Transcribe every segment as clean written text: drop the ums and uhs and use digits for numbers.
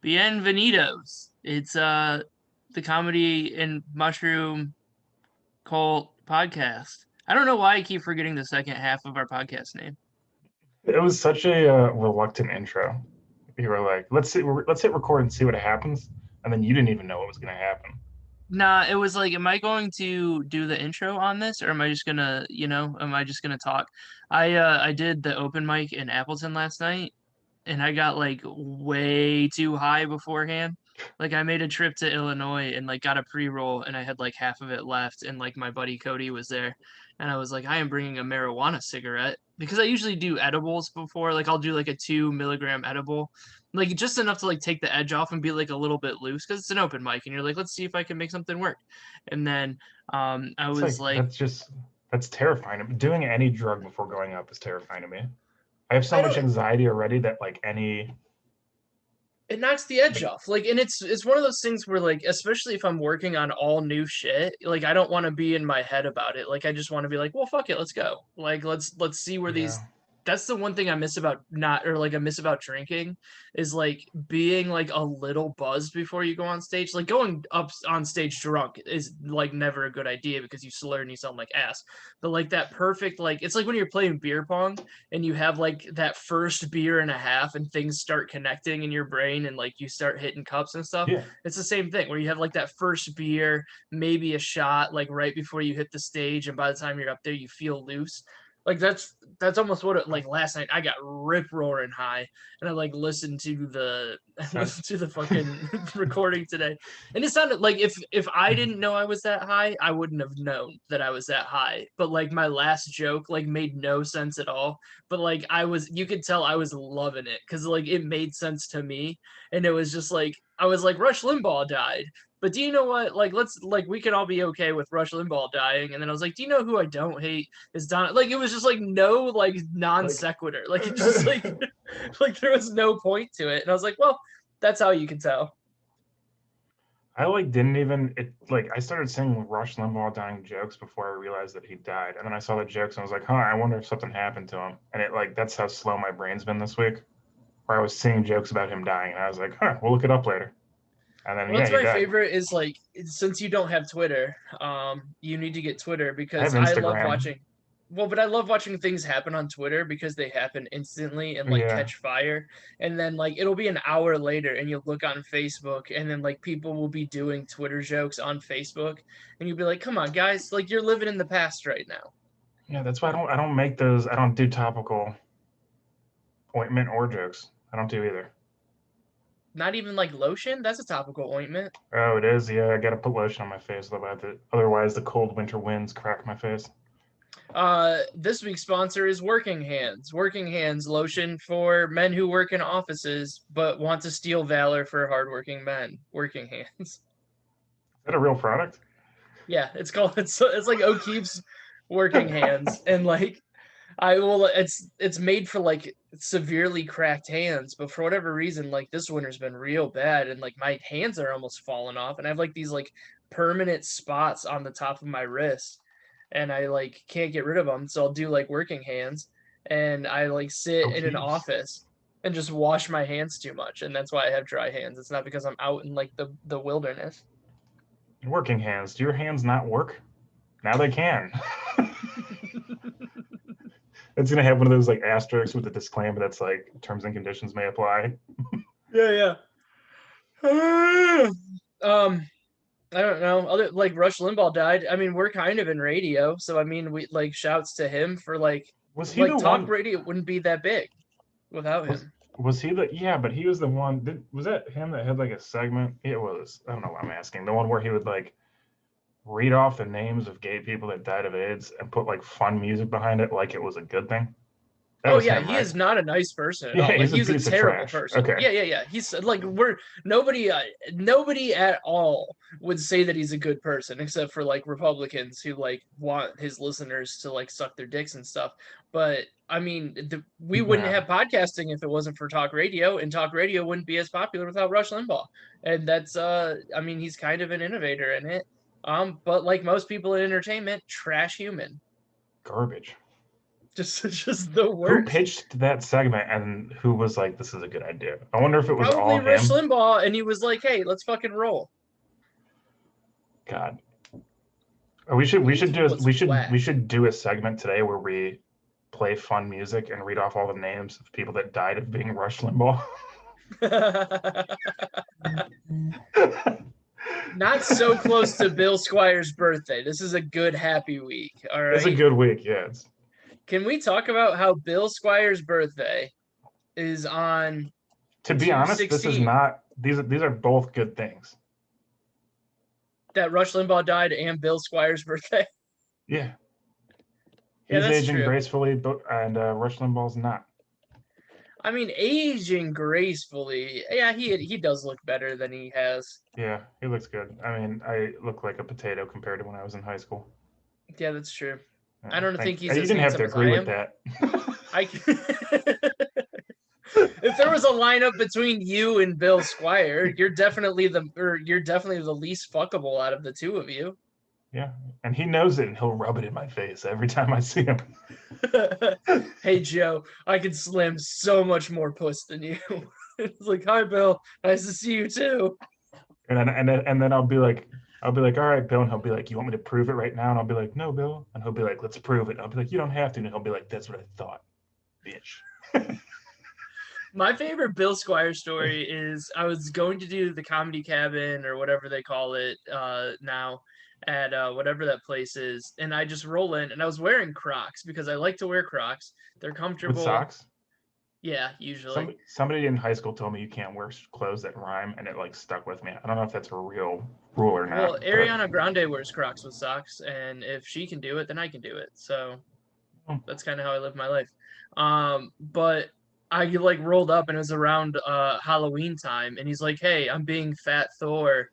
Bienvenidos. It's the comedy and mushroom cult podcast. I don't know why I keep forgetting the second half of our podcast name. It was such a reluctant intro. You were like, let's hit record and see what happens," and then you didn't even know what was going to happen. Nah, it was like, am I going to do the intro on this, or am I just gonna talk? I did the open mic in Appleton last night, and I got like way too high beforehand. Like I made a trip to Illinois and like got a pre-roll and I had like half of it left and like my buddy Cody was there and I was like, I am bringing a marijuana cigarette because I usually do edibles before. Like I'll do like a 2 milligram edible, like just enough to like take the edge off and be like a little bit loose because it's an open mic and you're like, let's see if I can make something work. And then I It's was like like, that's terrifying. Doing any drug before going up is terrifying to me. I have so I much don't anxiety already that like any it knocks the edge like off. Like, and it's one of those things where like, especially if I'm working on all new shit, like I don't want to be in my head about it. Like I just want to be like, well, fuck it, let's go. Like let's see where yeah these. That's the one thing I miss about not or like I miss about drinking is like being like a little buzzed before you go on stage. Like going up on stage drunk is like never a good idea because you slur and you sound like ass. But like that perfect like it's like when you're playing beer pong and you have like that first beer and a half and things start connecting in your brain and like you start hitting cups and stuff. yeah. It's the same thing where you have like that first beer, maybe a shot like right before you hit the stage and by the time you're up there you feel loose. Like that's almost what it like last night I got rip roaring high and I like listened to the Uh, listened to the fucking recording today and it sounded like if I didn't know I was that high I wouldn't have known that I was that high, but like my last joke like made no sense at all, but like you could tell I was loving it because like it made sense to me and it was just like I was like Rush Limbaugh died, but do you know what, like let's like we can all be okay with Rush Limbaugh dying, and then I was like, do you know who I don't hate is Don. Like it was just like no like non like sequitur, like it just like like there was no point to it and I was like, well, that's how you can tell. I like didn't even it like I started saying Rush Limbaugh dying jokes before I realized that he died, and then I saw the jokes and I was like, huh, I wonder if something happened to him. And it like that's how slow my brain's been this week, where I was seeing jokes about him dying, and I was like, huh, we'll look it up later. And then Well, yeah, that's he my died. favorite is like since you don't have Twitter, you need to get Twitter I have because I love Instagram. watching. Well, but I love watching things happen on Twitter because they happen instantly and like Yeah, catch fire. And then like it'll be an hour later and you'll look on Facebook and then like people will be doing Twitter jokes on Facebook and you'll be like, "Come on, guys, like you're living in the past right now." yeah. That's why I don't make those. I don't do topical ointment or jokes. I don't do either. Not even like lotion, that's a topical ointment. Oh, it is. Yeah, I gotta put lotion on my face about it. Otherwise, the cold winter winds crack my face. This week's sponsor is Working Hands. Working Hands lotion for men who work in offices but want to steal valor for hardworking men. Working Hands. Is that a real product? Yeah, it's like O'Keefe's Working Hands, and like I will it's made for like severely cracked hands, but for whatever reason, like this winter's been real bad, and like my hands are almost falling off, and I have like these like permanent spots on the top of my wrist, and I like can't get rid of them. So I'll do like Working Hands, and I like sit in an O'Keefe's. office and just wash my hands too much, and that's why I have dry hands. It's not because I'm out in like the wilderness. Working hands. Do your hands not work? Now they can. It's gonna have one of those like asterisks with a disclaimer that's like terms and conditions may apply. Yeah, yeah. um, I don't know. Other like Rush Limbaugh died. I mean, we're kind of in radio, so I mean, we like shouts to him for Was he like the talk one? radio wouldn't be that big without Was him. was he the? Yeah, but he was the one. Was that him that had like a segment? It was. I don't know what I'm asking. The one where he would like read off the names of gay people that died of AIDS and put like fun music behind it, like it was a good thing. That Oh was yeah, him, he right? is not a nice person at Yeah, all. Like he's he a was a piece of terrible trash. person. Okay. Yeah. He's like we're nobody at all would say that he's a good person except for like Republicans who like want his listeners to like suck their dicks and stuff. But I mean, we wouldn't Nah. have podcasting if it wasn't for talk radio, and talk radio wouldn't be as popular without Rush Limbaugh. And that's I mean, he's kind of an innovator in it. But like most people in entertainment, trash human. Garbage. Just the Who worst. pitched that segment and who was like, "This is a good idea"? I wonder if it was Probably all Rush him. Limbaugh, and he was like, "Hey, let's fucking roll." God, we should was whack. do a segment today where we play fun music and read off all the names of people that died of being Rush Limbaugh. Not so close to Bill Squire's birthday. This is a good happy week. All It's a right. good week, yeah. Can we talk about how Bill Squire's birthday is on To be honest, this is 2/16? not. These are both good things. That Rush Limbaugh died and Bill Squire's birthday. Yeah. Yeah, He's that's aging true. gracefully, and Rush Limbaugh's not. I mean, aging gracefully. Yeah, he does look better than he has. Yeah, he looks good. I mean, I look like a potato compared to when I was in high school. Yeah, that's true. Yeah, I don't think he's you as didn't have to handsome as I agree with am. that. If there was a lineup between you and Bill Squire, you're definitely the least fuckable out of the two of you. Yeah, and he knows it, and he'll rub it in my face every time I see him. Hey Joe, I can slam so much more puss than you. It's like, hi Bill, nice to see you too. And then I'll be like, all right, Bill, and he'll be like, you want me to prove it right now? And I'll be like, no, Bill, and he'll be like, let's prove it. And I'll be like, you don't have to, and he'll be like, that's what I thought, bitch. My favorite Bill Squire story is I was going to do the Comedy Cabin or whatever they call it now at whatever that place is, and I just roll in and I was wearing Crocs because I like to wear Crocs. They're comfortable. With socks? Yeah, usually. Somebody in high school told me you can't wear clothes that rhyme, and it like stuck with me. I don't know if that's a real rule or not. Well, Ariana Grande wears Crocs with socks, and if she can do it, then I can do it. So that's kind of how I live my life. But I like rolled up and it was around Halloween time, and he's like, "Hey, I'm being Fat Thor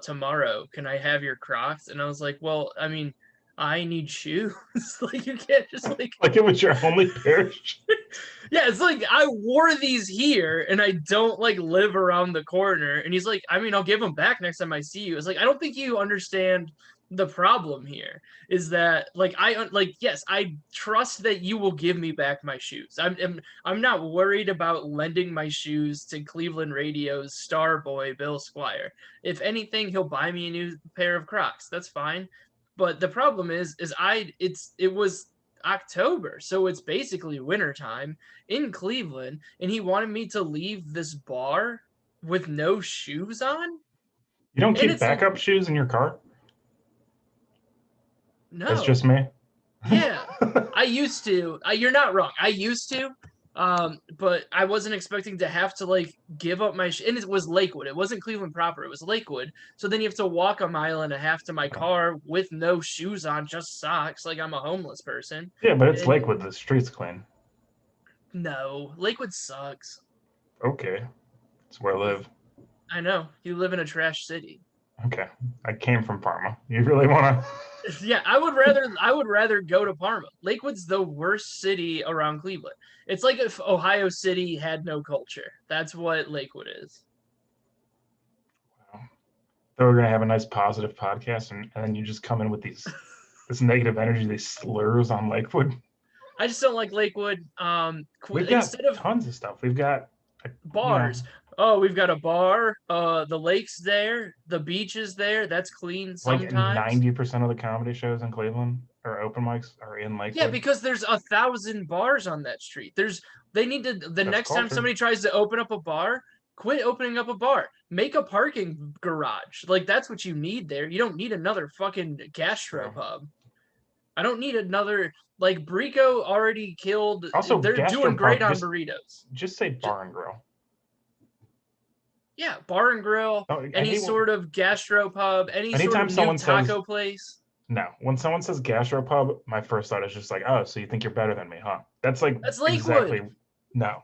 tomorrow. Can I have your Crocs?" And I was like, "Well, I mean, I need shoes. Like you can't just like it was your only pair of shoes." Yeah, it's like I wore these here and I don't like live around the corner. And he's like, I mean, I'll give them back next time I see you. It's like, I don't think you understand the problem here is that like yes, I trust that you will give me back my shoes. I'm not worried about lending my shoes to Cleveland radio's star boy Bill Squire. If anything, he'll buy me a new pair of Crocs. That's fine. But the problem is it was October, so it's basically wintertime in Cleveland, and he wanted me to leave this bar with no shoes on. You don't keep backup shoes in your car? No. It's just me? Yeah, I used to. You're not wrong. I used to, but I wasn't expecting to have to like give up my and it was Lakewood. It wasn't Cleveland proper. It was Lakewood. So then you have to walk a mile and a half to my car with no shoes on, just socks, like I'm a homeless person. Yeah, but it's Lakewood. The street's clean. No, Lakewood sucks. Okay, it's where I live. I know. You live in a trash city. Okay, I came from Parma. You really want to? Yeah, I would rather go to Parma. Lakewood's the worst city around Cleveland. It's like if Ohio City had no culture. That's what Lakewood is. Wow. So we're gonna have a nice positive podcast, and then you just come in with this negative energy, these slurs on Lakewood. I just don't like Lakewood. We've got tons of stuff. We've got bars. Oh, we've got a bar. The lake's there. The beach is there. That's clean sometimes. Like 90% of the comedy shows in Cleveland or open mics are in Lakewood. Yeah, because there's 1,000 bars on that street. They need to the next time somebody tries to open up a bar, quit opening up a bar. Make a parking garage. Like that's what you need there. You don't need another fucking gastropub. I don't need another like Brico already killed. Also, they're doing great on burritos. Just say bar and grill. Yeah, bar and grill, any sort of gastropub, any sort of new taco place. No, when someone says gastropub, my first thought is just like, oh, so you think you're better than me, huh? That's Lakewood. Exactly. No.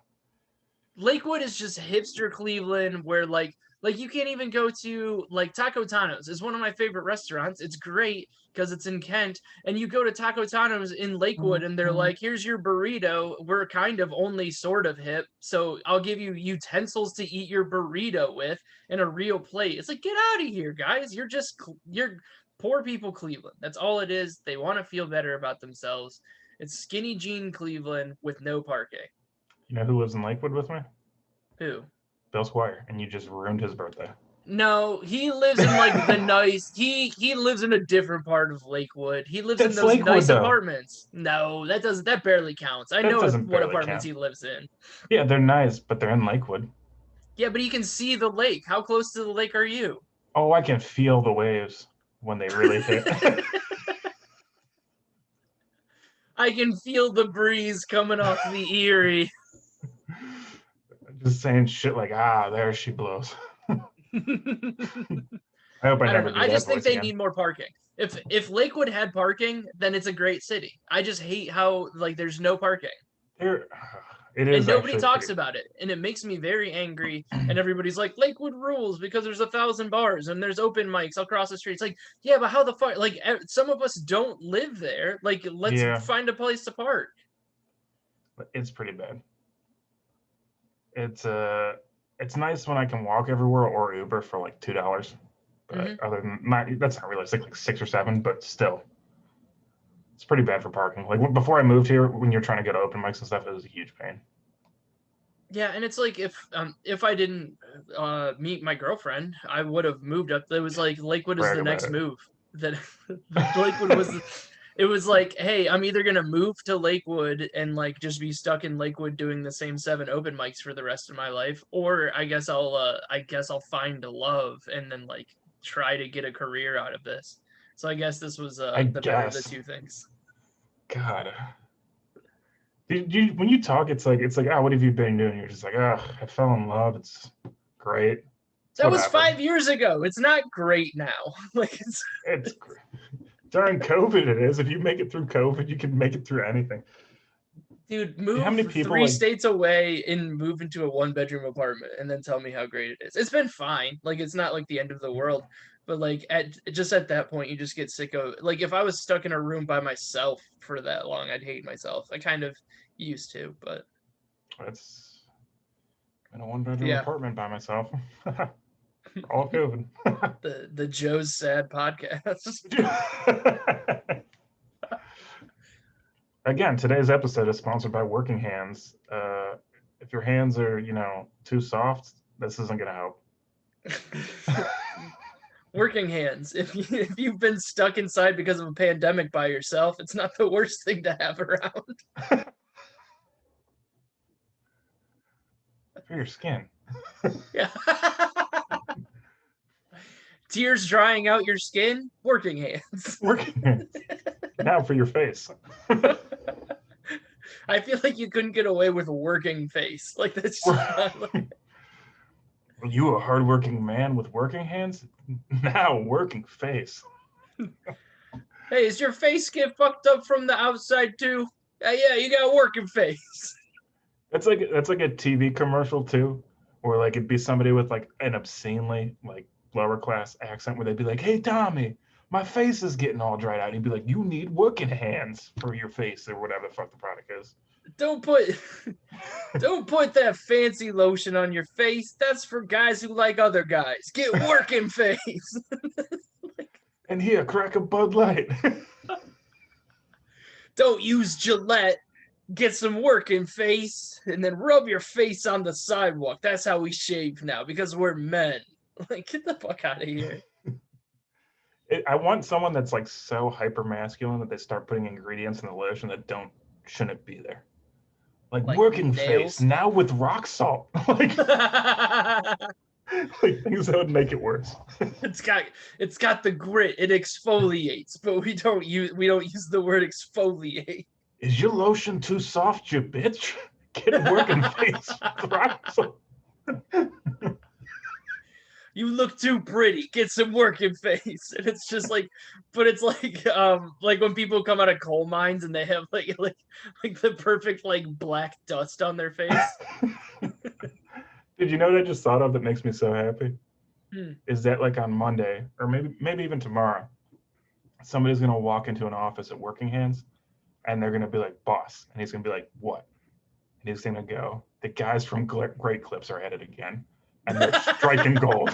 Lakewood is just hipster Cleveland where like you can't even go to like Taco Tano's is one of my favorite restaurants. It's great because it's in Kent, and you go to Taco Tano's in Lakewood and they're like, here's your burrito. We're kind of only sort of hip, so I'll give you utensils to eat your burrito with and a real plate. It's like, get out of here, guys. You're poor people Cleveland. That's all it is. They want to feel better about themselves. It's Skinny Jean Cleveland with no parking. You know who lives in Lakewood with me? Who? Bill Squire, and you just ruined his birthday. No, he lives in like the nice. He lives in a different part of Lakewood. He lives in That's those Lakewood, nice though. apartments. No, that barely counts. I That know doesn't what barely apartments count. he lives in. Yeah, they're nice, but they're in Lakewood. Yeah, but he can see the lake. How close to the lake are you? Oh, I can feel the waves when they really hit. I can feel the breeze coming off the Erie. Just saying shit like, there she blows. I hope I I don't never know. do I that just think voice they again. need more parking. If Lakewood had parking, then it's a great city. I just hate how like there's no parking. It And is nobody actually talks pretty- about it. And it makes me very angry. And everybody's like, Lakewood rules because there's 1,000 bars and there's open mics across the street. It's like, yeah, but how the fuck? Like, some of us don't live there. Like, let's Yeah. find a place to park. It's pretty bad. It's nice when I can walk everywhere or Uber for like $2. But other than that's not realistic, like 6 or 7, but still. It's pretty bad for parking. Like before I moved here, when you're trying to go to open mics and stuff, it was a huge pain. Yeah, and it's like if I didn't meet my girlfriend, I would have moved up. It was like Lakewood is Brag the about next it. move. That Lakewood was. It was like, hey, I'm either gonna move to Lakewood and like just be stuck in Lakewood doing the same 7 open mics for the rest of my life, or I guess I'll find love and then like try to get a career out of this. So I guess this was the better of the guess. two things. God. When you talk, it's like, what have you been doing? You're just like, I fell in love. It's great. That what was happened. 5 years ago. It's not great now. Like It's during COVID. It is. If you make it through COVID, you can make it through anything. Dude, move How many people, 3 like- states away and move into a 1-bedroom apartment and then tell me how great it is. It's been fine. Like, it's not like the end of the world. But like at that point, you just get sick of like if I was stuck in a room by myself for that long, I'd hate myself. I kind of used to, but It's in a 1-bedroom Yeah. apartment by myself. All COVID. the Joe's Sad podcast. Again, today's episode is sponsored by Working Hands. If your hands are, too soft, this isn't gonna help. Working Hands. If you've been stuck inside because of a pandemic by yourself, it's not the worst thing to have around. For your skin. Yeah. Tears drying out your skin. Working Hands. Working Hands. Now for your face. I feel like you couldn't get away with a working face. Like that's just not like... You a hardworking man with working hands? Now working face. Hey, is your face get fucked up from the outside too? Yeah, you got a working face. That's like a TV commercial too, or like it'd be somebody with like an obscenely like lower class accent where they'd be like, "Hey Tommy, my face is getting all dried out." And he'd be like, "You need working hands for your face," or whatever the fuck the product is. Don't put that fancy lotion on your face. That's for guys who like other guys. Get working face. And here, crack a Bud Light. Don't use Gillette. Get some working face and then rub your face on the sidewalk. That's how we shave now because we're men. Like, get the fuck out of here. I want someone that's like so hyper masculine that they start putting ingredients in the lotion that shouldn't be there. Like working nails? face now with rock salt. like things that would make it worse. It's got the grit. It exfoliates, but we don't use the word exfoliate. Is your lotion too soft, you bitch? Get working face with rock salt. You look too pretty. Get some working face. And it's just like, but it's like when people come out of coal mines and they have like the perfect like black dust on their face. Did you know what I just thought of that makes me so happy? Hmm. Is that like on Monday or maybe even tomorrow, somebody's gonna walk into an office at Working Hands, and they're gonna be like, "Boss," and he's gonna be like, "What?" And he's gonna go, "The guys from Great Clips are at it again, and they're striking gold."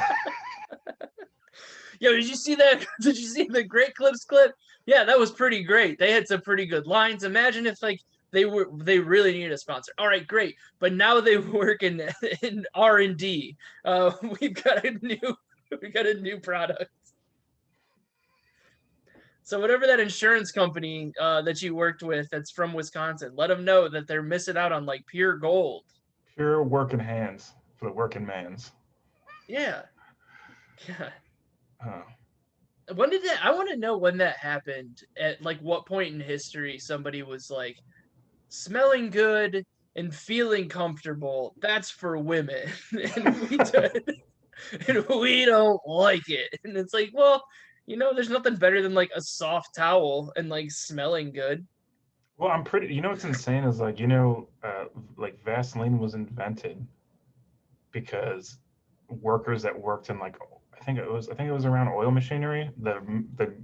Yo, did you see that? Did you see the Great Clips clip? Yeah, that was pretty great. They had some pretty good lines. Imagine if like they really needed a sponsor. All right, great. But now they work in R&D. We've got a new product. So whatever that insurance company that you worked with that's from Wisconsin, let them know that they're missing out on like pure gold. Pure working hands for the working mans. Yeah. Yeah. Huh. When did that? I want to know when that happened. At like what point in history somebody was like smelling good and feeling comfortable. That's for women, and we don't like it. And it's like, well, there's nothing better than like a soft towel and like smelling good. Well, I'm pretty. You know what's insane is like like Vaseline was invented because workers that worked in like I think it was around oil machinery. The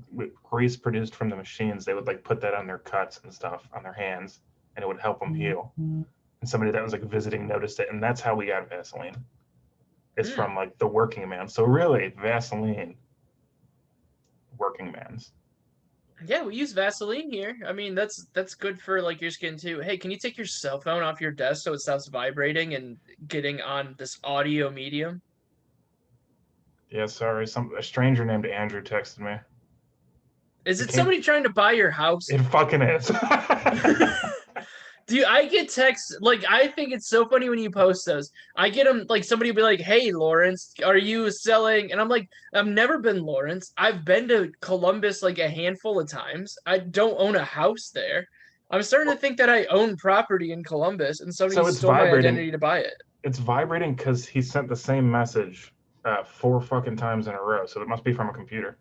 grease produced from the machines, they would like put that on their cuts and stuff on their hands, and it would help them heal. And somebody that was like visiting noticed it, and that's how we got Vaseline. It's from like the working man. So really, Vaseline, working man's. Yeah, we use Vaseline here. I mean, that's good for like your skin too. Hey, can you take your cell phone off your desk so it stops vibrating and getting on this audio medium? Yeah, sorry. A stranger named Andrew texted me. Is it somebody trying to buy your house? It fucking is. Dude, I get texts like I think it's so funny when you post those. I get them like somebody will be like, "Hey, Lawrence, are you selling?" And I'm like, "I've never been Lawrence. I've been to Columbus like a handful of times. I don't own a house there. I'm starting to think that I own property in Columbus, and somebody stole my identity to buy it." It's vibrating because he sent the same message 4 fucking times in a row, so it must be from a computer.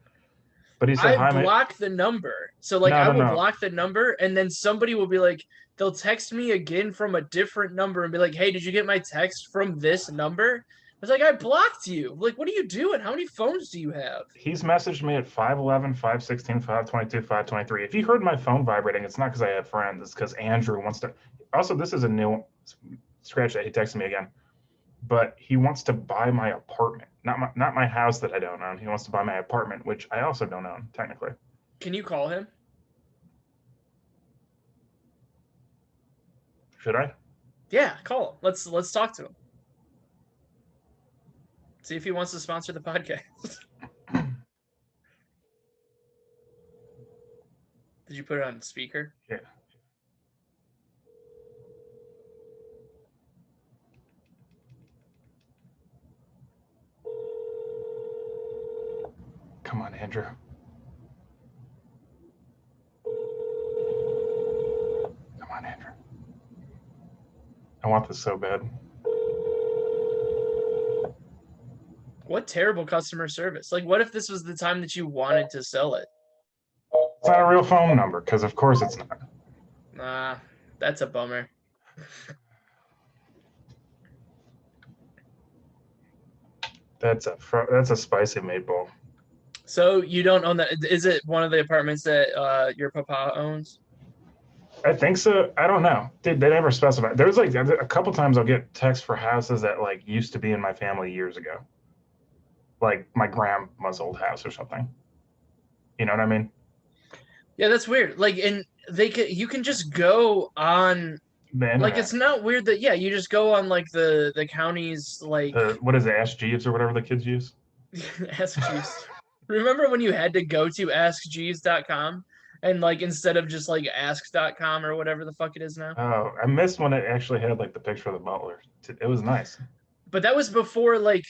But he said, I block the number. So like I will block the number, and then somebody will be like, they'll text me again from a different number and be like, "Hey, did you get my text from this number?" I was like, "I blocked you. Like, what are you doing? How many phones do you have?" He's messaged me at 511, 516, 522, 523. If you heard my phone vibrating, it's not because I have friends. It's because Andrew wants to. Also, this is a new scratch that he texted me again. But he wants to buy my apartment, not my house that I don't own. He wants to buy my apartment, which I also don't own technically. Can you call him? Should I? Yeah, call him. Let's talk to him. See if he wants to sponsor the podcast. Did you put it on speaker? Yeah. Come on, Andrew. Come on, Andrew. I want this so bad. What terrible customer service. Like, what if this was the time that you wanted to sell it? It's not a real phone number, because of course it's not. Nah, that's a bummer. That's a spicy meatball. So you don't own that? Is it one of the apartments that your papa owns? I think so. I don't know. They never specify. There's like a couple times I'll get texts for houses that like used to be in my family years ago, like my grandma's old house or something. You know what I mean? Yeah, that's weird. Like, and you can just go on. Like, it's not weird that you just go on like the county's like what is it, Ask Jeeves or whatever the kids use? Ask Jeeves. Remember when you had to go to askjeeves.com and like instead of just like ask.com or whatever the fuck it is now? Oh, I missed when it actually had like the picture of the butler. It was nice. But that was before like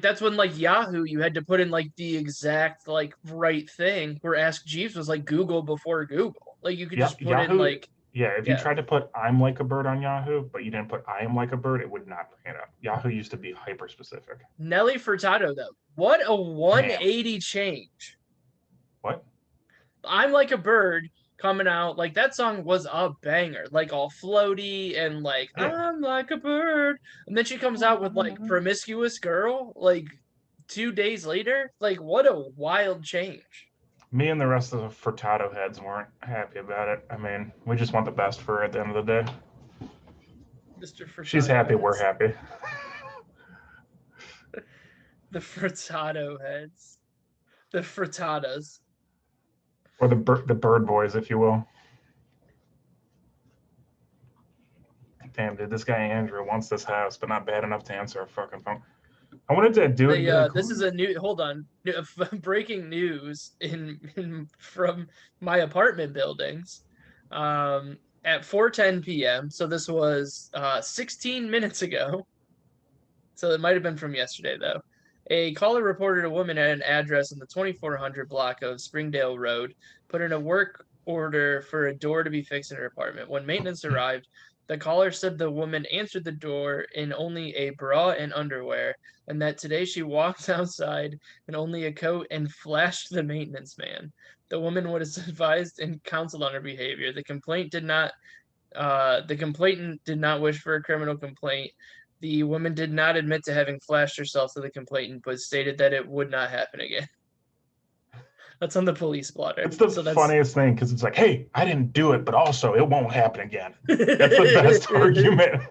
that's when like Yahoo you had to put in like the exact like right thing, where Ask Jeeves was like Google before Google. Like you could just put Yahoo, in like if you tried to put "I'm like a bird" on Yahoo, but you didn't put "I am like a bird," it would not bring it up. Yahoo used to be hyper specific. Nelly Furtado though. What a 180 change. What? I'm Like a Bird coming out, like that song was a banger, like all floaty and like I'm like a bird. And then she comes out with like Promiscuous Girl like 2 days later. Like what a wild change. Me and the rest of the Furtado heads weren't happy about it. I mean, we just want the best for her at the end of the day. Mr. Furtado She's happy, heads. We're happy. The Furtado heads. The frittatas. Or the bird boys, if you will. Damn, dude, this guy Andrew wants this house, but not bad enough to answer a fucking phone. I wanted to do it. Like, This is a new. Hold on, breaking news from my apartment buildings. At 4:10 p.m. So this was 16 minutes ago. So it might have been from yesterday though. A caller reported a woman at an address in the 2400 block of Springdale Road put in a work order for a door to be fixed in her apartment. When maintenance arrived, the caller said the woman answered the door in only a bra and underwear, and that today she walked outside in only a coat and flashed the maintenance man. The woman was advised and counseled on her behavior. The complainant did not wish for a criminal complaint. The woman did not admit to having flashed herself to the complainant, but stated that it would not happen again. That's on the police blotter. It's the funniest thing because it's like, hey, I didn't do it, but also it won't happen again. That's the best argument.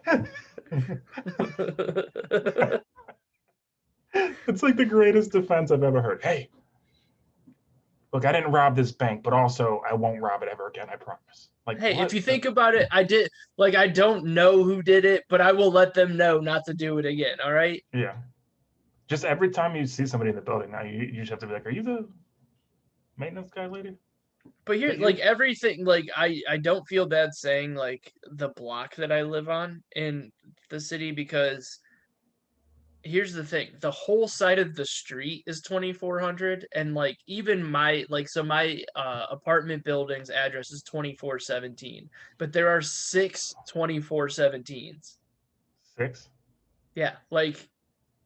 It's like the greatest defense I've ever heard. Hey, look, I didn't rob this bank, but also I won't rob it ever again. I promise. Like, hey, what? If you think about it, I did. Like, I don't know who did it, but I will let them know not to do it again. All right. Yeah. Just every time you see somebody in the building now, you just have to be like, are you the maintenance guy, lady? But here, like everything, like I don't feel bad saying like the block that I live on in the city because here's the thing, the whole side of the street is 2400 and like even my apartment building's address is 2417, but there are 6 2417s. 6? Yeah, like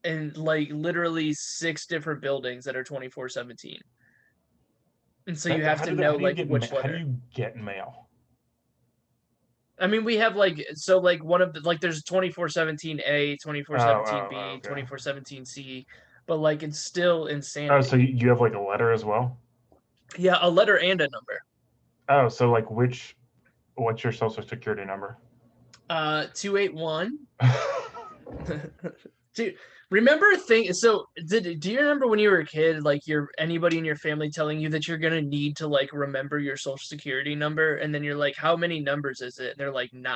and like literally 6 different buildings that are 2417. And so you have to know like which letter. How do you get mail? I mean, we have like one of the like there's 2417A, 2417B, 2417C, but like it's still insanity. Oh, so you have like a letter as well? Yeah, a letter and a number. Oh, so like what's your social security number? 281. Dude, remember do you remember when you were a kid, like anybody in your family telling you that you're gonna need to like remember your social security number, and then you're like, how many numbers is it? And they're like 9,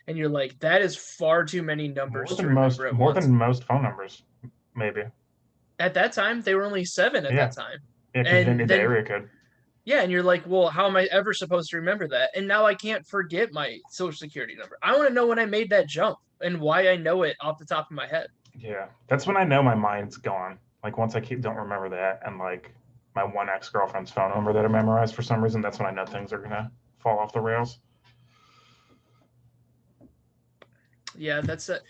and you're like, that is far too many numbers to remember at more once. than most phone numbers, maybe. At that time, they were only 7 at that time. Yeah, because you didn't need the area code. Yeah, and you're like, well, how am I ever supposed to remember that? And now I can't forget my social security number. I want to know when I made that jump and why I know it off the top of my head. Yeah, that's when I know my mind's gone. Like once I don't remember that, and like my one ex-girlfriend's phone number that I memorized for some reason, that's when I know things are gonna fall off the rails. Yeah, that's it.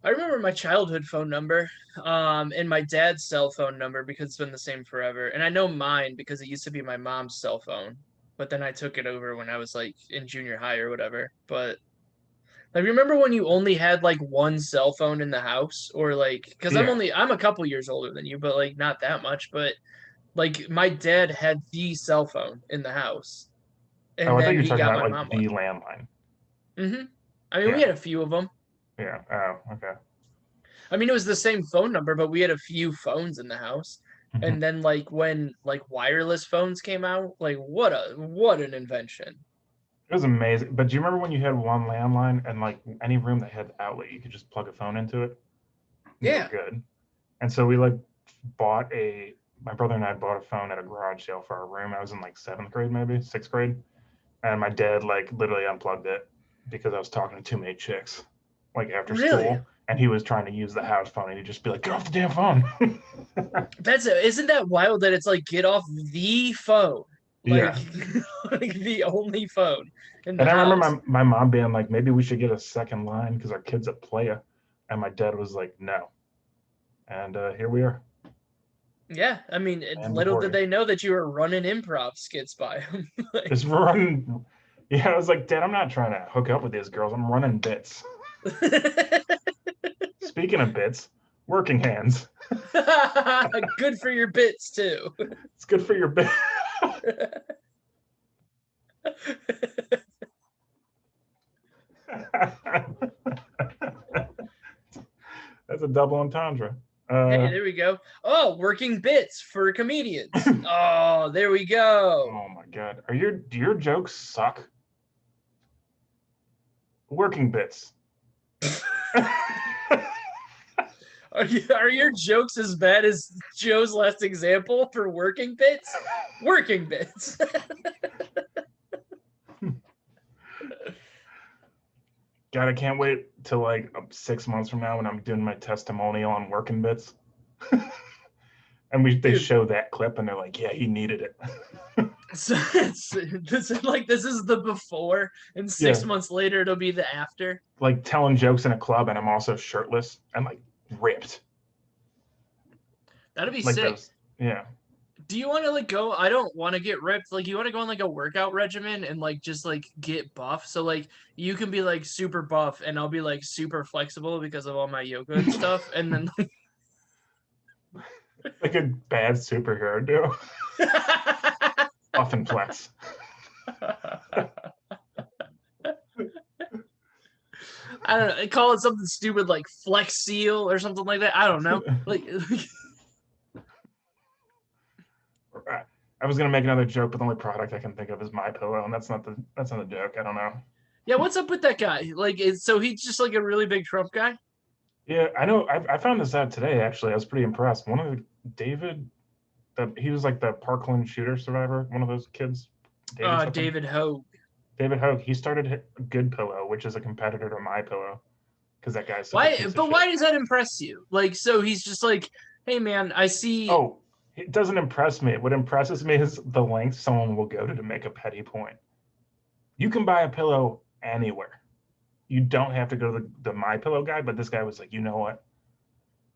I remember my childhood phone number, and my dad's cell phone number because it's been the same forever. And I know mine because it used to be my mom's cell phone, but then I took it over when I was like in junior high or whatever. But like, remember when you only had like one cell phone in the house, or like, because I'm a couple years older than you, but like not that much. But like my dad had the cell phone in the house, and I then thought you were he talking got about my like mom the one. landline. Mm-hmm. I mean, we had a few of them. Yeah. Oh, okay. I mean, it was the same phone number, but we had a few phones in the house. Mm-hmm. And then like when like wireless phones came out, like what an invention. It was amazing. But do you remember when you had one landline and like any room that had the outlet, you could just plug a phone into it? Yeah. Good. And so we like my brother and I bought a phone at a garage sale for our room. I was in like 7th grade, maybe 6th grade. And my dad like literally unplugged it because I was talking to too many chicks like after school. And he was trying to use the house phone, and he'd just be like, "Get off the damn phone." Isn't that wild that it's like get off the phone, like, like the only phone in the house. I remember my mom being like, "Maybe we should get a second line because our kid's at Playa," and my dad was like, "No," and here we are. Yeah, I mean, little did they know that you were running improv skits by him. Like, just running. Yeah, I was like, Dad, I'm not trying to hook up with these girls. I'm running bits. Speaking of bits, working hands. Good for your bits too. It's good for your bit. That's a double entendre. Hey, there we go. Oh, working bits for comedians. Oh, there we go. Oh my god. Do your jokes suck? Working bits. Are your jokes as bad as Joe's last example for working bits? Working bits. God, I can't wait till like 6 months from now when I'm doing my testimonial on working bits. And they Dude. show that clip and they're like, yeah, he needed it. So this is the before, and 6 Yeah. months later it'll be the after. Like telling jokes in a club and I'm also shirtless and like ripped. That'd be Like sick. those. Yeah. Do you want to like go? I don't want to get ripped. Like, you want to go on like a workout regimen and like just like get buff. So like you can be like super buff and I'll be like super flexible because of all my yoga and stuff. And then Like a bad superhero do. Buff and flex. I don't know. Call it something stupid like Flex Seal or something like that. I don't know. Like I was gonna make another joke, but the only product I can think of is My Pillow, and that's not the joke. I don't know. yeah, what's up with that guy? Like, so he's just like a really big Trump guy? Yeah, I know. I found this out today. Actually, I was pretty impressed. One of he was like the Parkland shooter survivor. One of those kids. David Hogue. David Hogue. He started Good Pillow, which is a competitor to My Pillow, because that guy's. Why does that impress you? Like, so he's just like, hey man, I see. Oh, it doesn't impress me. What impresses me is the length someone will go to make a petty point. You can buy a pillow anywhere. You don't have to go to the My Pillow guy, but this guy was like, you know what?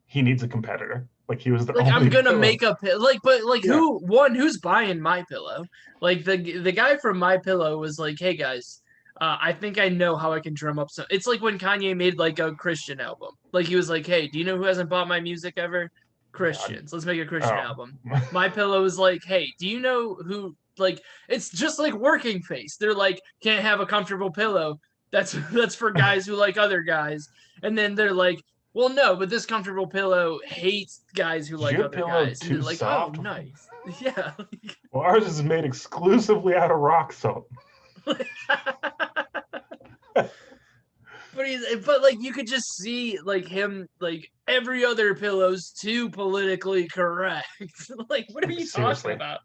He needs a competitor. Like he was the like only I'm gonna pillow. make a like, but like Yeah. who's buying My Pillow? Like the guy from My Pillow was like, hey guys, I think I know how I can drum up some. It's like when Kanye made like a Christian album. Like he was like, hey, do you know who hasn't bought my music ever? Christians. Let's make a Christian album. My Pillow is like, hey, do you know who? Like, it's just like Working Face. They're like, can't have a comfortable pillow. That's for guys who like other guys. And then they're like, well, no, but this comfortable pillow hates guys who like Your other pillow guys. And too they're like, soft? oh, nice. Yeah. Well, ours is made exclusively out of rock salt. But like you could just see like him like every other pillow's too politically correct. Like, what are you Seriously. talking about?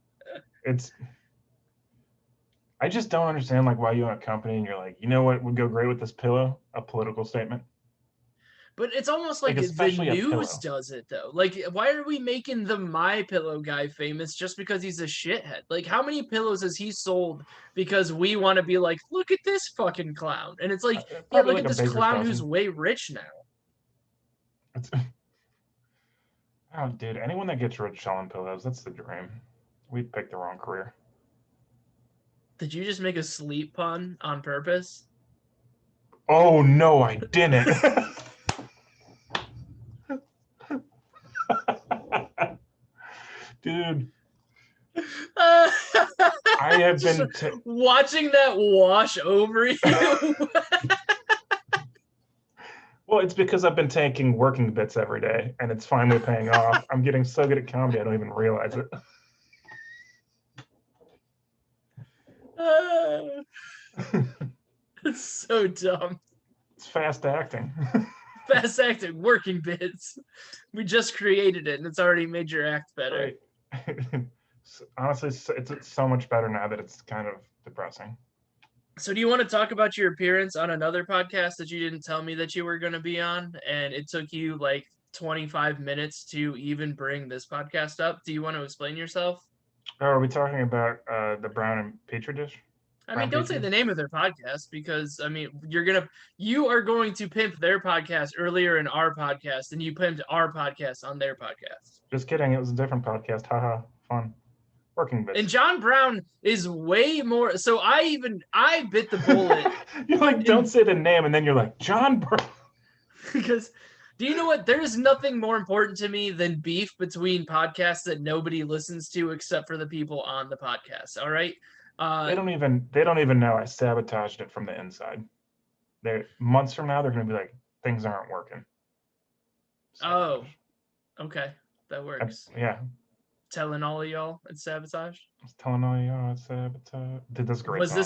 I just don't understand like why you own a company and you're like, you know what would go great with this pillow? A political statement. But it's almost like the especially a news pillow. does it though. Like, why are we making the My Pillow guy famous just because he's a shithead? Like, how many pillows has he sold because we want to be like, look at this fucking clown? And it's like, yeah, Probably look like at a this baker's clown who's dozen. way rich now. Oh, dude, anyone that gets rich selling pillows, that's the dream. We picked the wrong career. Did you just make a sleep pun on purpose? Oh no, I didn't. Dude, I have been watching that wash over you. Well, it's because I've been taking Working Bits every day, and it's finally paying off. I'm getting so good at comedy, I don't even realize it. It's so dumb. It's fast acting. Fast acting, Working Bits. We just created it, and it's already made your act better. Right. Honestly, it's so much better now that it's kind of depressing. So do you want to talk about your appearance on another podcast that you didn't tell me that you were going to be on, and it took you like 25 minutes to even bring this podcast up? Do you want to explain yourself? Oh, are we talking about the Brown and Petri dish? I mean, don't say the name of their podcast because, I mean, you are going to pimp their podcast earlier in our podcast, and you pimped our podcast on their podcast. Just kidding. It was a different podcast. Haha. Fun. Working Bits. And John Brown is way more. So I bit the bullet. You're like, don't say the name, and then you're like, John Brown. Because do you know what? There's nothing more important to me than beef between podcasts that nobody listens to except for the people on the podcast. All right. They don't even know I sabotaged it from the inside. Months from now, they're going to be like, things aren't working. Oh, Okay, that works. Yeah, Telling all of y'all it's Sabotage. I was telling all y'all it's Sabotage. Dude, that's a great song.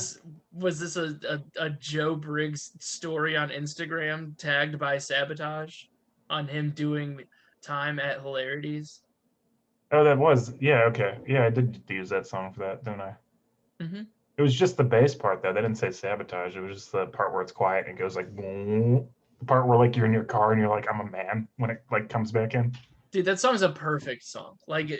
Was this a Joe Briggs story on Instagram tagged by Sabotage on him doing time at Hilarities? Oh, that was, yeah, okay. Yeah, I did use that song for that, didn't I? Mm-hmm. It was just the bass part though. They didn't say Sabotage. It was just the part where it's quiet and it goes like boom. The part where like you're in your car and you're like, I'm a man when it like comes back in. Dude, that song's a perfect song. Yeah,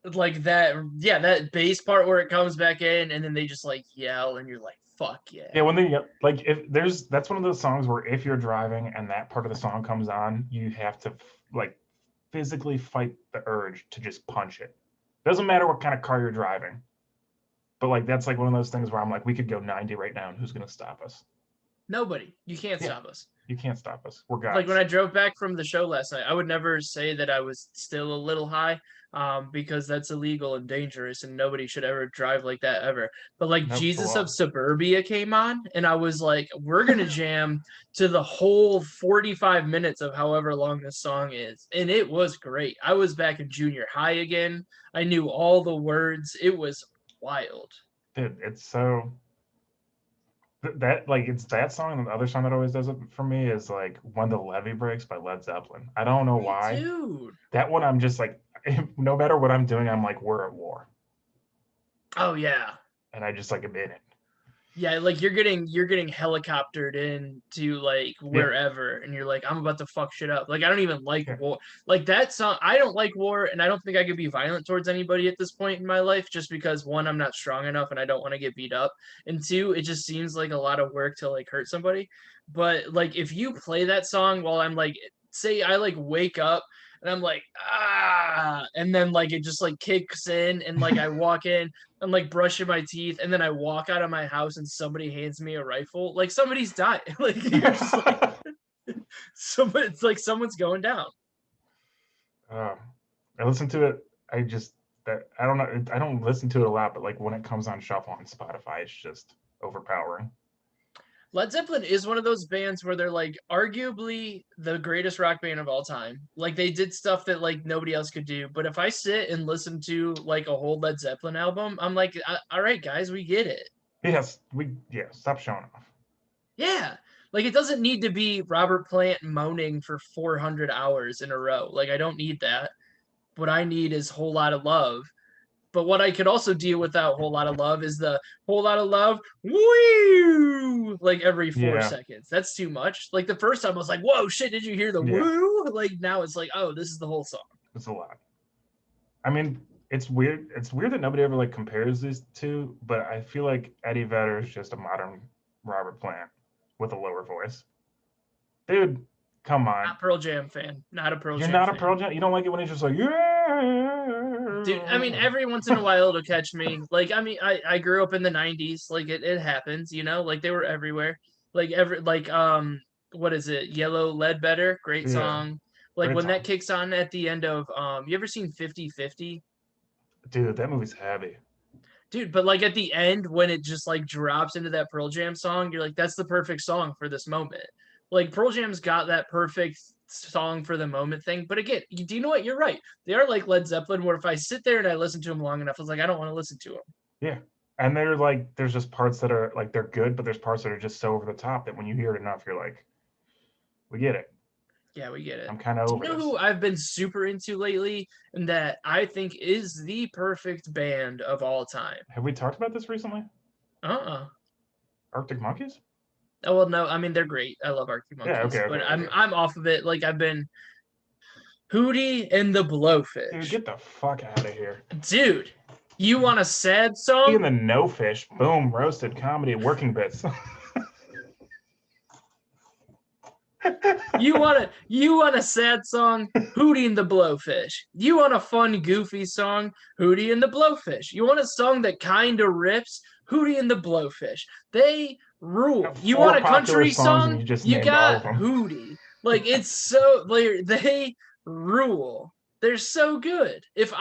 that bass part where it comes back in and then they just like yell and you're like, fuck yeah. Yeah, when they like if there's that's one of those songs where if you're driving and that part of the song comes on, you have to like physically fight the urge to just punch it. Doesn't matter what kind of car you're driving. But like that's like one of those things where I'm like, we could go 90 right now and who's gonna stop us? Nobody. You can't Yeah. stop us. You can't stop us. We're guys. Like when I drove back from the show last night, I would never say that I was still a little high, because that's illegal and dangerous, and nobody should ever drive like that ever. But like Nope, Jesus the of law. Suburbia came on, and I was like, we're gonna jam to the whole 45 minutes of however long this song is, and it was great. I was back in junior high again. I knew all the words. It was wild. Dude, it's so that like it's that song and the other song that always does it for me is like When the Levee Breaks by Led Zeppelin. I don't know why. Dude. That one I'm just like no matter what I'm doing, I'm like, we're at war. Oh yeah. And I just like am in it. Yeah, like you're getting helicoptered in to like wherever, and you're like, I'm about to fuck shit up. Like I don't even like Yeah. war. Like that song, I don't like war, and I don't think I could be violent towards anybody at this point in my life, just because one, I'm not strong enough, and I don't want to get beat up, and two, it just seems like a lot of work to like hurt somebody. But like if you play that song while I'm like, say I like wake up and I'm like and then like it just like kicks in, and like I walk in. I'm like brushing my teeth, and then I walk out of my house, and somebody hands me a rifle. Like somebody's dying. Like you're just like somebody. It's like someone's going down. I listen to it. I just that I don't know. I don't listen to it a lot, but like when it comes on shuffle on Spotify, it's just overpowering. Led Zeppelin is one of those bands where they're like arguably the greatest rock band of all time. Like they did stuff that like nobody else could do. But if I sit and listen to like a whole Led Zeppelin album, I'm like, all right, guys, we get it. Yes, stop showing off. Yeah. Like it doesn't need to be Robert Plant moaning for 400 hours in a row. Like I don't need that. What I need is Whole Lot of Love. But what I could also deal without Whole Lot of Love is the Whole Lot of Love, woo, like every 4 seconds. That's too much. Like the first time I was like, whoa, shit, did you hear the woo? Like now it's like, oh, this is the whole song. It's a lot. I mean, it's weird. It's weird that nobody ever like compares these two, but I feel like Eddie Vedder is just a modern Robert Plant with a lower voice. Dude, come on. Not Pearl Jam fan. Not a Pearl You're Jam not fan. a Pearl Jam? You don't like it when he's just like, yeah. Dude, I mean, every once in a while it'll catch me. Like, I mean, I grew up in the 90s. Like, it happens, you know? Like, they were everywhere. Like, what is it? Yellow Ledbetter? Great Yeah, song. Like, great when song. that kicks on at the end of, you ever seen 50-50? Dude, that movie's heavy. Dude, but like at the end when it just like drops into that Pearl Jam song, you're like, that's the perfect song for this moment. Like Pearl Jam's got that perfect song for the moment thing. But again, do you know what? You're right. They are like Led Zeppelin, where if I sit there and I listen to them long enough, I was like, I don't want to listen to them. Yeah. And they're like, there's just parts that are like, they're good, but there's parts that are just so over the top that when you hear it enough, you're like, we get it. Yeah, we get it. I'm kind of over Do you know this. who I've been super into lately and that I think is the perfect band of all time? Have we talked about this recently? Arctic Monkeys? Oh well, no. I mean, they're great. I love Arctic Monkeys, Yeah, okay, but okay. I'm off of it. Like I've been Hootie and the Blowfish. Dude, get the fuck out of here. Dude, you want a sad song? Speaking of No Fish, boom, roasted comedy, working bits. You want a sad song? Hootie and the Blowfish. You want a fun, goofy song? Hootie and the Blowfish. You want a song that kind of rips? Hootie and the Blowfish. They rule. You want a country song? You got Hootie. Like it's so like they rule. They're so good. If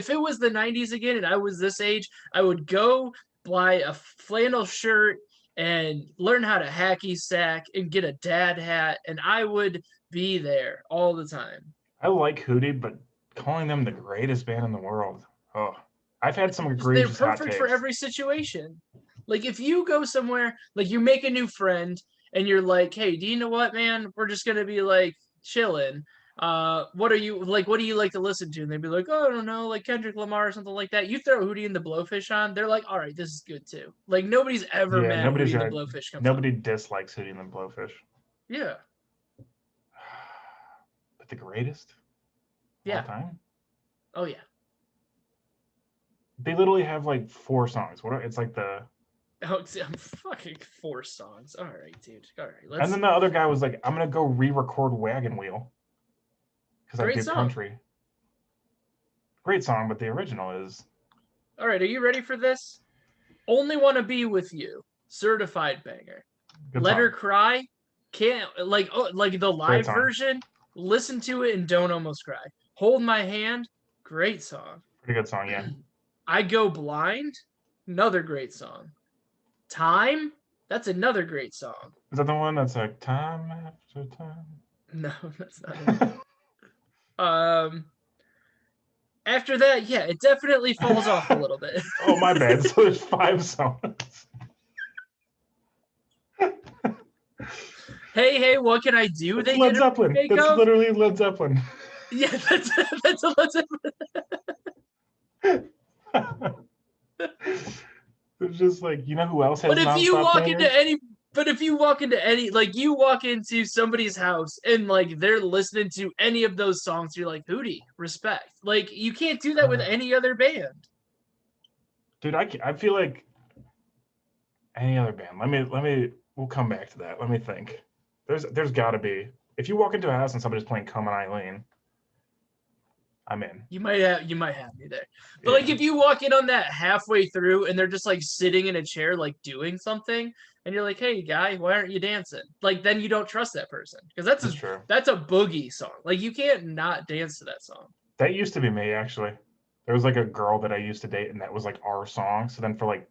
it was the 90s again and I was this age, I would go buy a flannel shirt and learn how to hacky sack and get a dad hat, and I would be there all the time. I like Hootie, but calling them the greatest band in the world. Oh, I've had some They're egregious hot perfect for takes. every situation. Like if you go somewhere, like you make a new friend and you're like, hey, do you know what, man? We're just gonna be like chilling. What are you like? What do you like to listen to? And they'd be like, oh, I don't know, like Kendrick Lamar or something like that. You throw Hootie and the Blowfish on, they're like, all right, this is good too. Like nobody's ever Yeah, mad Hootie and the Blowfish comes on. nobody dislikes Hootie and the Blowfish. Yeah. But the greatest? Yeah. All time? Oh yeah. They literally have like 4 songs. It's like the. Oh, I'm fucking 4 songs. All right, dude. All right, let's. And then the other guy was like, I'm gonna go re-record Wagon Wheel because I Great did song. country. Great song, but the original is. All right, are you ready for this? Only Want to Be With You, certified banger. Good Let song. Her Cry, can't like the live song. version. Listen to it and don't almost cry. Hold My Hand, great song. Pretty good song, yeah. I Go Blind, another great song. Time, that's another great song. Is that the one that's like time after time? No, that's not it. After that, yeah, it definitely falls off a little bit. Oh, my bad. So there's 5 songs. Hey, what can I do? That's Led Zeppelin. That's literally Led Zeppelin. Yeah, that's a Led Zeppelin. It's just like, you know who else has But if you walk bangers? into any, like you walk into somebody's house and like they're listening to any of those songs, you're like, Hootie, respect. Like you can't do that with any other band. Dude, I feel like any other band. We'll come back to that. Let me think. There's got to be. If you walk into a house and somebody's playing Come On Eileen, I'm in. You might have me there. But like if you walk in on that halfway through and they're just like sitting in a chair like doing something and you're like, "Hey guy, why aren't you dancing?" Like then you don't trust that person because that's a boogie song. Like you can't not dance to that song. That used to be me actually. There was like a girl that I used to date and that was like our song. So then for like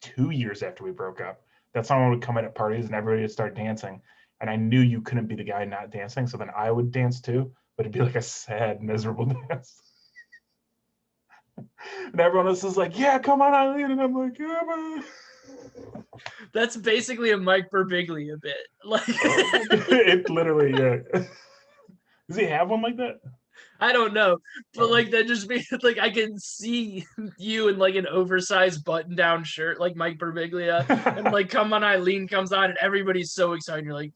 2 years after we broke up, that song would come in at parties and everybody would start dancing. And I knew you couldn't be the guy not dancing. So then I would dance too, but it'd be like a sad, miserable dance. And everyone else is like, yeah, come on, Eileen. And I'm like, yeah, man. That's basically a Mike Birbiglia bit. Like it literally, yeah. Does he have one like that? I don't know, but like that just means like I can see you in like an oversized button-down shirt, like Mike Birbiglia, and like Come On Eileen comes on, and everybody's so excited. You're like,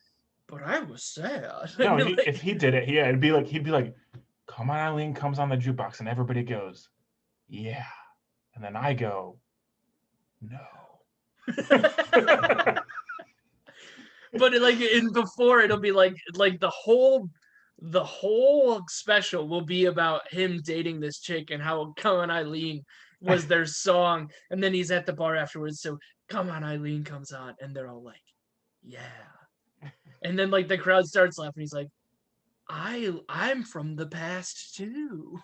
but I was sad. No, like, if he did it, yeah, he'd be like, Come On Eileen comes on the jukebox, and everybody goes, yeah, and then I go, no. But before it'll be like the whole special will be about him dating this chick and how Come On Eileen was their song, and then he's at the bar afterwards. So Come On Eileen comes on, and they're all like, yeah, and then like the crowd starts laughing. He's like, I'm from the past too.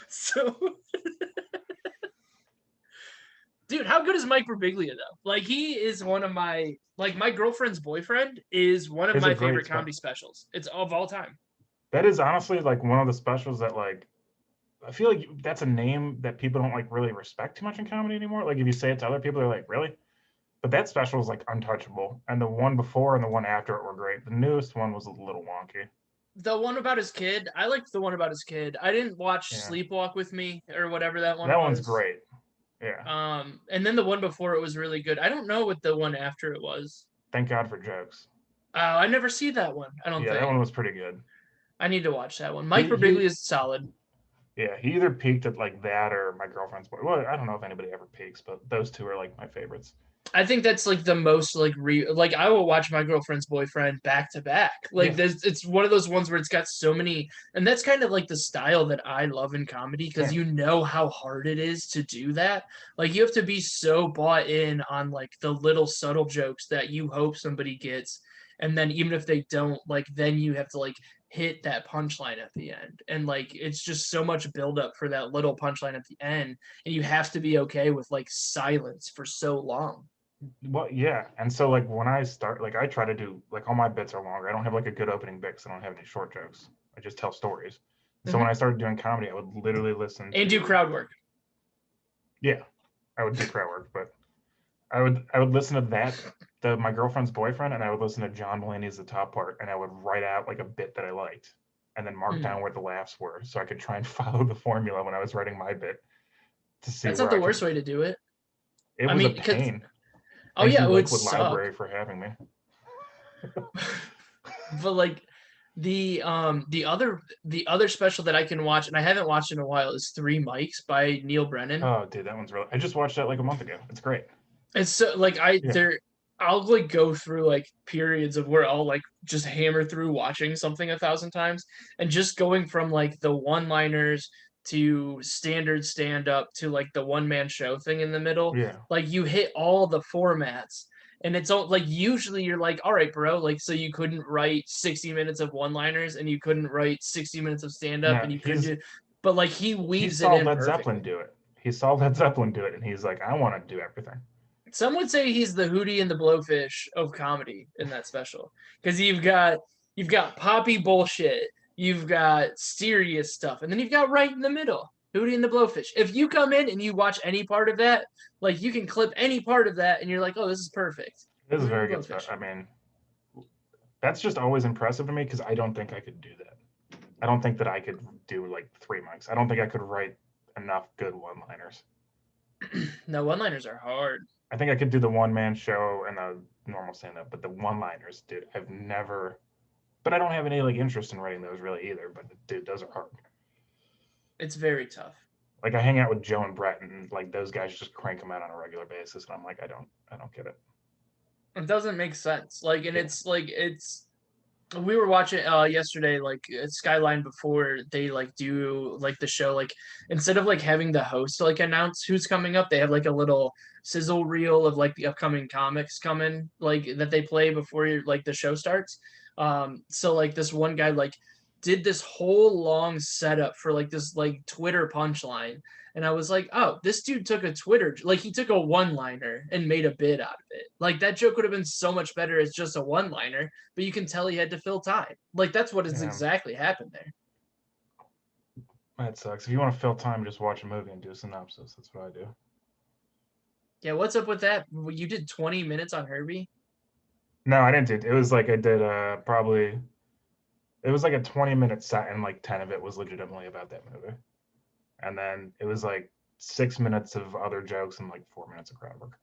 So. Dude, how good is Mike Birbiglia though? Like he is one of my My Girlfriend's Boyfriend is one of my favorite comedy specials. It's of all time. That is honestly like one of the specials that like I feel like that's a name that people don't like really respect too much in comedy anymore. Like if you say it to other people, they're like, really? But that special is like untouchable. And the one before and the one after it were great. The newest one was a little wonky. The one about his kid, I liked the one about his kid. I didn't watch Sleepwalk with Me or whatever that one was. That one's great. Yeah. And then the one before it was really good. I don't know what the one after it was. Thank God for Jokes. I never see that one. I don't think. Yeah, that one was pretty good. I need to watch that one. Mike Birbiglia is solid. Yeah, he either peaked at like that or My Girlfriend's Boy. Well, I don't know if anybody ever peaks, but those two are like my favorites. I think that's like the most like I will watch My Girlfriend's Boyfriend back to back. Like it's one of those ones where it's got so many, and that's kind of like the style that I love in comedy because you know how hard it is to do that. Like you have to be so bought in on like the little subtle jokes that you hope somebody gets, and then even if they don't, like then you have to like hit that punchline at the end, and like it's just so much buildup for that little punchline at the end, and you have to be okay with like silence for so long. Well, yeah. And so like when I start, like I try to do like all my bits are longer. I don't have like a good opening bit because I don't have any short jokes. I just tell stories. So when I started doing comedy, I would literally listen And do to- crowd work. Yeah, I would do crowd work, but I would listen to My Girlfriend's Boyfriend, and I would listen to John Mulaney's The Top Part, and I would write out like a bit that I liked, and then mark down where the laughs were, so I could try and follow the formula when I was writing my bit. To see That's not the worst way to do it. It was a pain. Oh yeah, it would Lakewood suck. Library for having me. But like the other special that I can watch, and I haven't watched in a while, is Three Mics by Neil Brennan. Oh, dude, that one's really. I just watched that like a month ago. It's great. And so like I'll like go through like periods of where I'll like just hammer through watching something 1,000 times, and just going from like the one-liners to standard stand-up to like the one-man show thing in the middle. Yeah. Like you hit all the formats, and it's all like usually you're like, all right, bro, like so you couldn't write 60 minutes of one-liners and you couldn't write 60 minutes of stand-up, No, and you couldn't do, but like he He weaves it saw in Led perfectly. Zeppelin do it. He saw Led Zeppelin do it, and he's like, I want to do everything. Some would say he's the Hootie and the Blowfish of comedy in that special, because you've got poppy bullshit, you've got serious stuff, and then you've got right in the middle, Hootie and the Blowfish. If you come in and you watch any part of that, like you can clip any part of that, and you're like, oh, this is perfect. This is Hootie very and good Blowfish. stuff. I mean, that's just always impressive to me because I don't think I could do that. I don't think that I could do like 3 mics. I don't think I could write enough good one-liners. No, one-liners are hard. I think I could do the one-man show and a normal stand-up, but the one-liners, dude, I've never. But I don't have any like interest in writing those really either. But dude, those are hard. It's very tough. Like I hang out with Joe and Brett, and like those guys just crank them out on a regular basis, and I'm like, I don't get it. It doesn't make sense. Like, and Yeah. it's like we were watching yesterday, like Skyline, before they like do like the show, like instead of like having the host like announce who's coming up, they have like a little sizzle reel of like the upcoming comics coming, like that they play before like the show starts. So like this one guy like did this whole long setup for like this like Twitter punchline, and I was like, oh, this dude took a Twitter, like he took a one-liner and made a bit out of it. Like that joke would have been so much better as just a one-liner, but you can tell he had to fill time. Like that's what has exactly happened there. That sucks. If you want to fill time, just watch a movie and do a synopsis. That's what I do. Yeah, what's up with that? You did 20 minutes on Herbie? No, I didn't do it. It was like I did probably. It was like a 20-minute set, and like 10 of it was legitimately about that movie. And then it was like 6 minutes of other jokes and like 4 minutes of crowd work.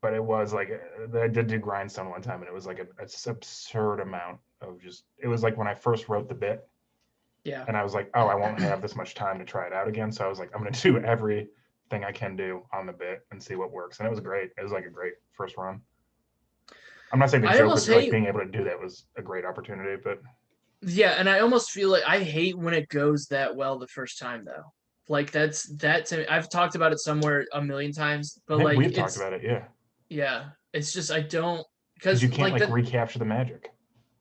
But it was like, I did do Grindstone one time, and it was like an absurd amount of just, it was like when I first wrote the bit. Yeah. And I was like, oh, I won't have this much time to try it out again. So I was like, I'm going to do everything I can do on the bit and see what works. And it was great. It was like a great first run. I'm not saying the joke was like being able to do that was a great opportunity, but yeah, and I almost feel like I hate when it goes that well the first time though. Like that to me, I've talked about it somewhere a million times, but like we've talked about it, yeah. Yeah, it's just I don't because you can't like recapture the magic.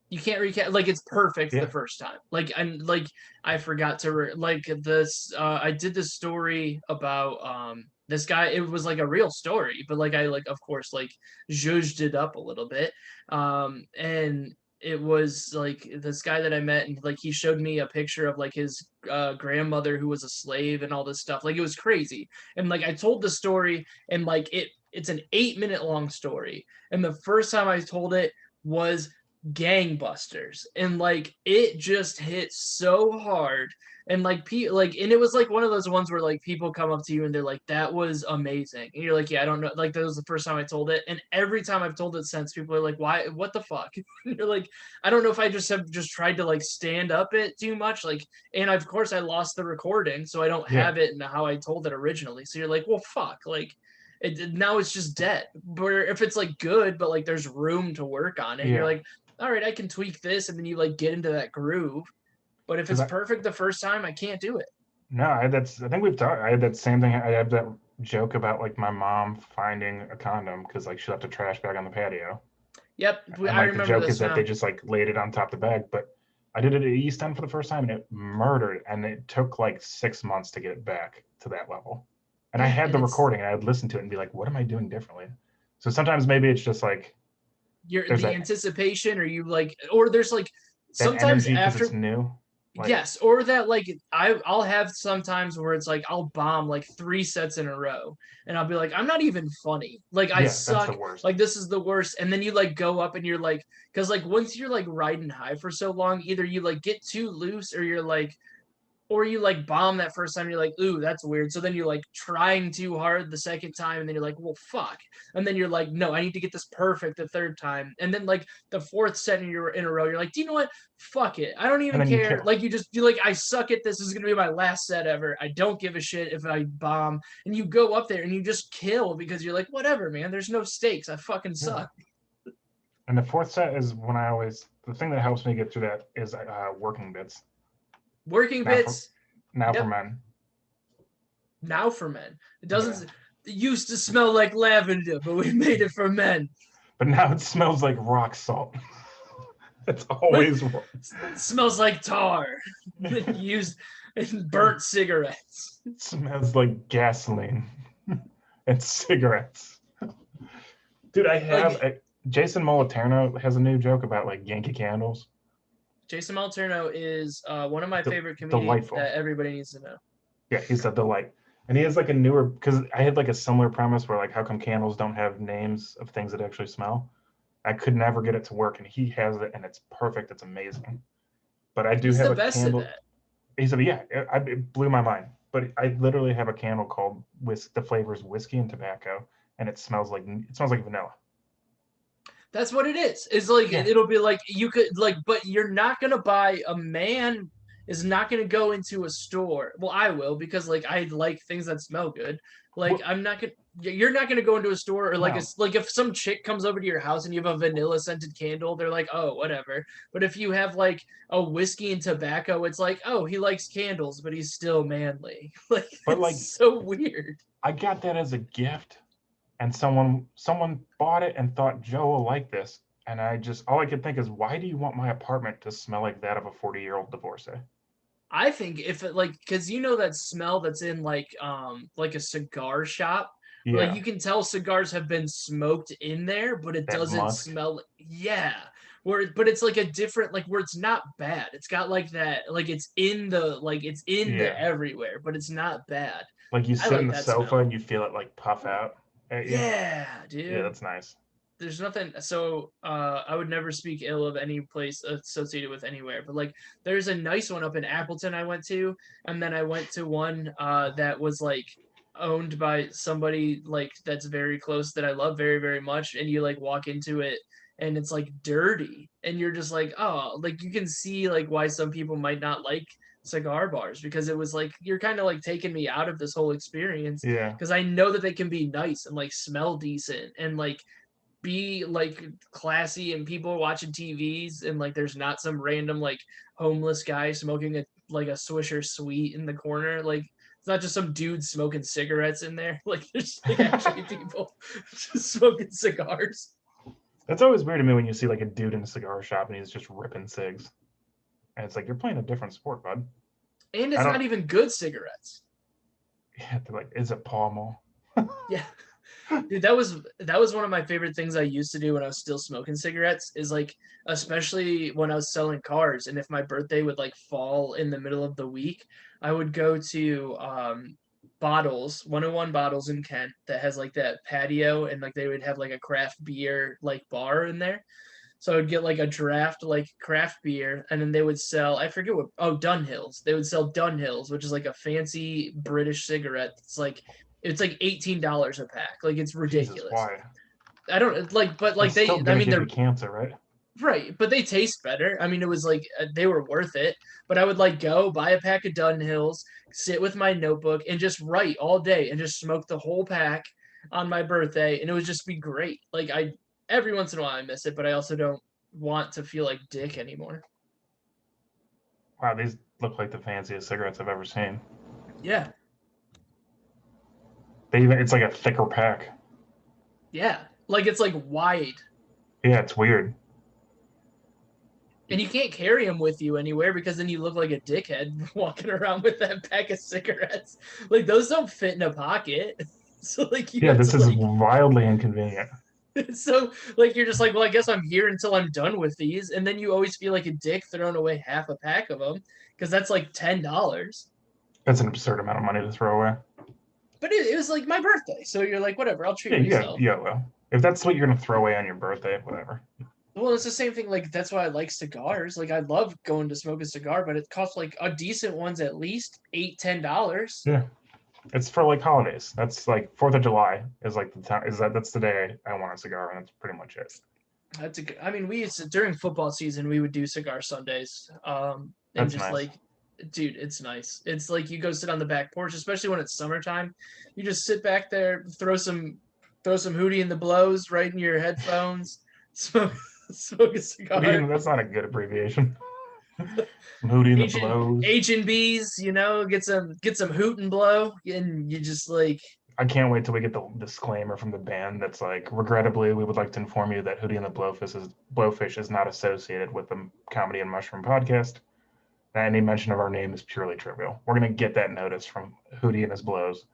You can't recap like it's perfect the first time. Like I'm like I forgot to like this. I did this story about this guy. It was like a real story, but like I like of course like zhuzhed it up a little bit. And it was like this guy that I met, and like he showed me a picture of like his grandmother who was a slave and all this stuff. Like it was crazy. And like I told the story, and like it's an 8-minute long story. And the first time I told it was gangbusters, and like it just hit so hard, and like and it was like one of those ones where like people come up to you and they're like, that was amazing, and you're like, yeah, I don't know, like that was the first time I told it, and every time I've told it since, people are like, why, what the fuck? You're like, I don't know if I just have tried to like stand up it too much, like, and of course I lost the recording, so I don't have it in how I told it originally, so you're like, well fuck, like now it's just dead. Where if it's like good but like there's room to work on it, you're like, all right, I can tweak this, and then you like get into that groove. But if it's perfect the first time, I can't do it. No, I think we've talked. I had that same thing. I had that joke about like my mom finding a condom because like she left a trash bag on the patio. Yep, and, I remember. The joke is that they just like laid it on top of the bag. But I did it at East End for the first time, and it murdered. And it took like 6 months to get it back to that level. And I had the recording, and I would listen to it and be like, "What am I doing differently?" So sometimes maybe it's just like the anticipation, or you like, or there's like sometimes energy because after it's new. Like, yes, or that like I'll have sometimes where it's like I'll bomb like 3 sets in a row and I'll be like, I'm not even funny. Like I yeah, that's the suck. worst. Like this is the worst. And then you like go up and you're like, because like once you're like riding high for so long, either you like get too loose or you're like or you like bomb that first time, you're like, ooh, that's weird. So then you're like trying too hard the second time, and then you're like, well, fuck. And then you're like, no, I need to get this perfect the third time. And then like the fourth set in a row, you're like, do you know what? Fuck it. I don't And even then you care. kill. Like you like, I suck at this. This is gonna be my last set ever. I don't give a shit if I bomb. And you go up there and you just kill because you're like, whatever, man. There's no stakes. I fucking suck. Yeah. And the fourth set is when the thing that helps me get through that is working bits. Working Now for- bits. Now Yep. for men. Now for men. It doesn't. It used to smell like lavender, but we made it for men. But now it smells like rock salt. It's always It smells like tar. Used in burnt cigarettes. it smells like gasoline and cigarettes. Dude, I have Jason Moliterno has a new joke about like Yankee Candles. Jason Moliterno is one of my favorite comedians delightful. that everybody needs to know. Yeah, he's a delight. And he has like a newer, because I had like a similar premise where like, how come candles don't have names of things that actually smell? I could never get it to work, and he has it, and it's perfect. It's amazing. But I do He's have the a best candle. at that. He said, yeah, it blew my mind. But I literally have a candle called the flavors whiskey and tobacco, and it smells like vanilla. That's what it is. It's like Yeah. it'll be like you could like, but you're not gonna buy. A man is not gonna go into a store. Well, I will because like I like things that smell good. Like Well- I'm not gonna. You're not gonna go into a store or like No. like if some chick comes over to your house and you have a vanilla scented candle, they're like, oh, whatever. But if you have like a whiskey and tobacco, it's like, oh, he likes candles, but he's still manly. Like, But, it's like- so weird. I got that as a gift, and someone bought it and thought Joe will like this, and all I could think is, why do you want my apartment to smell like that of a 40-year-old divorcee? I think if it like, cause you know that smell that's in like a cigar shop. Yeah, Like you can tell cigars have been smoked in there, but it That doesn't musk. smell. Yeah, but it's like a different like where it's not bad. It's got like that like it's in the Yeah. everywhere, but it's not bad. like you I sit like in the that sofa smell. and you feel it like puff out. At you. Yeah, dude. Yeah, that's nice. There's nothing. So I would never speak ill of any place associated with anywhere, but like there's a nice one up in Appleton I went to, and then I went to one that was like owned by somebody like that's very close that I love very, very much, and you like walk into it and it's like dirty and you're just like, oh, like you can see like why some people might not like cigar bars because it was like you're kind of like taking me out of this whole experience Yeah, because I know that they can be nice and like smell decent and like be like classy and people are watching TVs and like there's not some random like homeless guy smoking a Swisher Sweet in the corner. Like it's not just some dude smoking cigarettes in there. Like there's like actually people just smoking cigars. that's always weird to me when you see like a dude in a cigar shop and he's just ripping cigs, and it's like, you're playing a different sport, bud. And it's I don't- not even good cigarettes. Yeah, they're like, is it Pall Mall? Yeah. Dude, that was one of my favorite things I used to do when I was still smoking cigarettes is like especially when I was selling cars and if my birthday would like fall in the middle of the week, I would go to Bottles, 101 Bottles in Kent that has like that patio and like they would have like a craft beer like bar in there. So I would get like a draft like craft beer and then they would sell I forget what Dunhills. They would sell Dunhills, which is like a fancy British cigarette. It's like $18 a pack. Like it's Jesus, ridiculous. why? I don't like, but like It's still I gonna mean, give they're you cancer, right? right, but they taste better. I mean, it was like they were worth it. But I would like go buy a pack of Dunhills, sit with my notebook, and just write all day and just smoke the whole pack on my birthday, and it would just be great. Like every once in a while I miss it, but I also don't want to feel like dick anymore. Wow, these look like the fanciest cigarettes I've ever seen. Yeah, It's like a thicker pack. yeah, like it's like wide. Yeah, it's weird. And you can't carry them with you anywhere because then you look like a dickhead walking around with that pack of cigarettes. Like those don't fit in a pocket. So like you Yeah, have this to, is like, wildly inconvenient. So like you're just like, well, I guess I'm here until I'm done with these, and then you always feel like a dick throwing away half a pack of them because that's like $10. That's an absurd amount of money to throw away. But it was like my birthday, so you're like, whatever, I'll treat Yeah, myself. well, if that's what you're gonna throw away on your birthday, whatever. Well, it's the same thing. Like that's why I like cigars. Like I love going to smoke a cigar, but it costs like a decent one's at least $8-10. Yeah, it's for like holidays. That's like 4th of July is like the time. That's the day I want a cigar, and that's pretty much it. That's I mean, we used to, during football season, we would do cigar Sundays. And That's just nice. like, dude, it's nice. It's like you go sit on the back porch, especially when it's summertime. You just sit back there, throw some Hootie and the Blows right in your headphones, smoke a cigar. That's not a good abbreviation. Hootie and the Blows. H&B's, get some hoot and blow, and you just like. I can't wait till we get the disclaimer from the band that's like, regrettably, we would like to inform you that Hootie and the Blowfish is not associated with the Comedy and Mushroom podcast. Any mention of our name is purely trivial. We're gonna get that notice from Hootie and his Blows.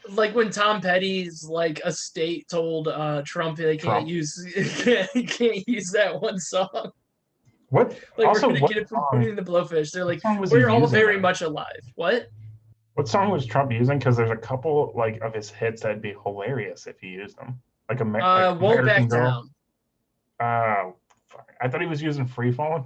Like when Tom Petty's like estate told Trump they can't use that one song. What? Like also, we're gonna get it from Hootie and the Blowfish. They're like, we're all very much alive. What? What song was Trump using? Because there's a couple like of his hits that'd be hilarious if he used them. Like Won't Back Down. I thought he was using Free Fallin'.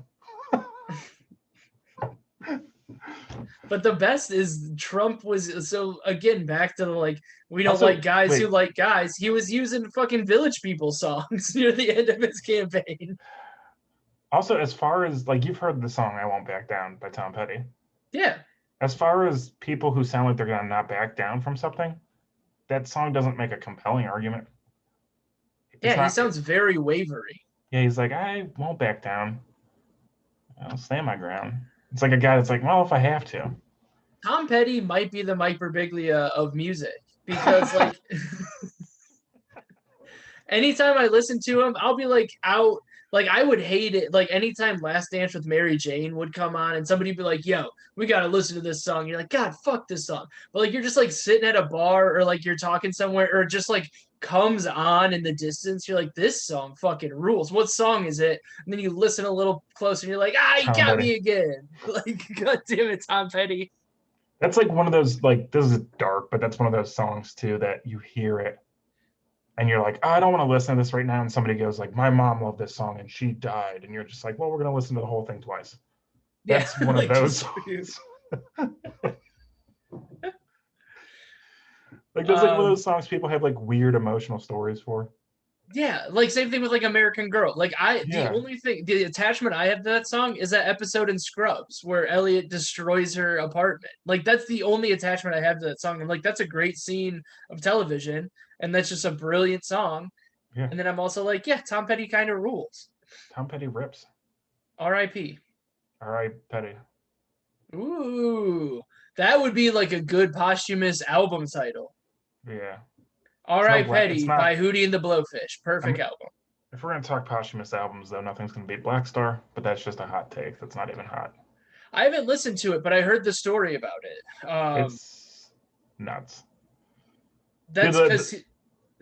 But the best is Trump was, so again, back to the like, we don't like guys who like guys. He was using fucking Village People songs near the end of his campaign. Also, as far as like, you've heard the song I Won't Back Down by Tom Petty. Yeah. As far as people who sound like they're gonna not back down from something, that song doesn't make a compelling argument. He sounds very wavery. Yeah, he's like, I won't back down. I'll stand my ground. It's like a guy that's like, well, if I have to. Tom Petty might be the Mike Birbiglia of music, because like anytime I listen to him, I'll be like out. Like I would hate it. Like anytime Last Dance with Mary Jane would come on and somebody would be like, yo, we got to listen to this song. You're like, God, fuck this song. But like, you're just like sitting at a bar or like you're talking somewhere or just like comes on in the distance. You're like, this song fucking rules. What song is it? And then you listen a little closer and you're like, he got me again. Like, God damn it, Tom Petty. That's like one of those, like, this is dark, but that's one of those songs too that you hear it and you're like, I don't want to listen to this right now. And somebody goes like, my mom loved this song and she died. And you're just like, well, we're going to listen to the whole thing twice. That's one of those songs. Like there's like one of those songs people have like weird emotional stories for. Yeah, like same thing with like American Girl. Like the only thing, the attachment I have to that song is that episode in Scrubs where Elliot destroys her apartment. Like that's the only attachment I have to that song. And like that's a great scene of television, and that's just a brilliant song. Yeah. And then I'm also like, yeah, Tom Petty kind of rules. Tom Petty rips. R.I.P. R.I.P. Petty. Ooh, that would be like a good posthumous album title. Yeah. R.I.P. Petty by Hootie and the Blowfish. Perfect album. If we're going to talk posthumous albums, though, nothing's going to beat Black Star, but that's just a hot take. That's not even hot. I haven't listened to it, but I heard the story about it. It's nuts. That's because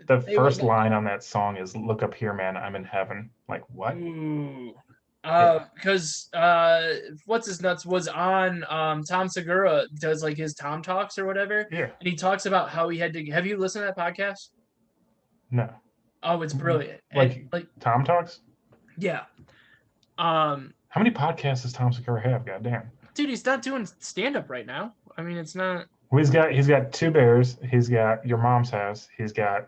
the first line on that song is, "Look up here, man, I'm in heaven." Like, what? Ooh. Because what's his nuts was on Tom Segura does like his Tom Talks or whatever. Yeah. And he talks about how he had to. Have you listened to that podcast? No. Oh, it's brilliant. Like Tom Talks? Yeah. How many podcasts does Tom Segura have? Goddamn. Dude, he's not doing stand-up right now. I mean, it's not. Well, he's got Two Bears. He's got Your Mom's House. He's got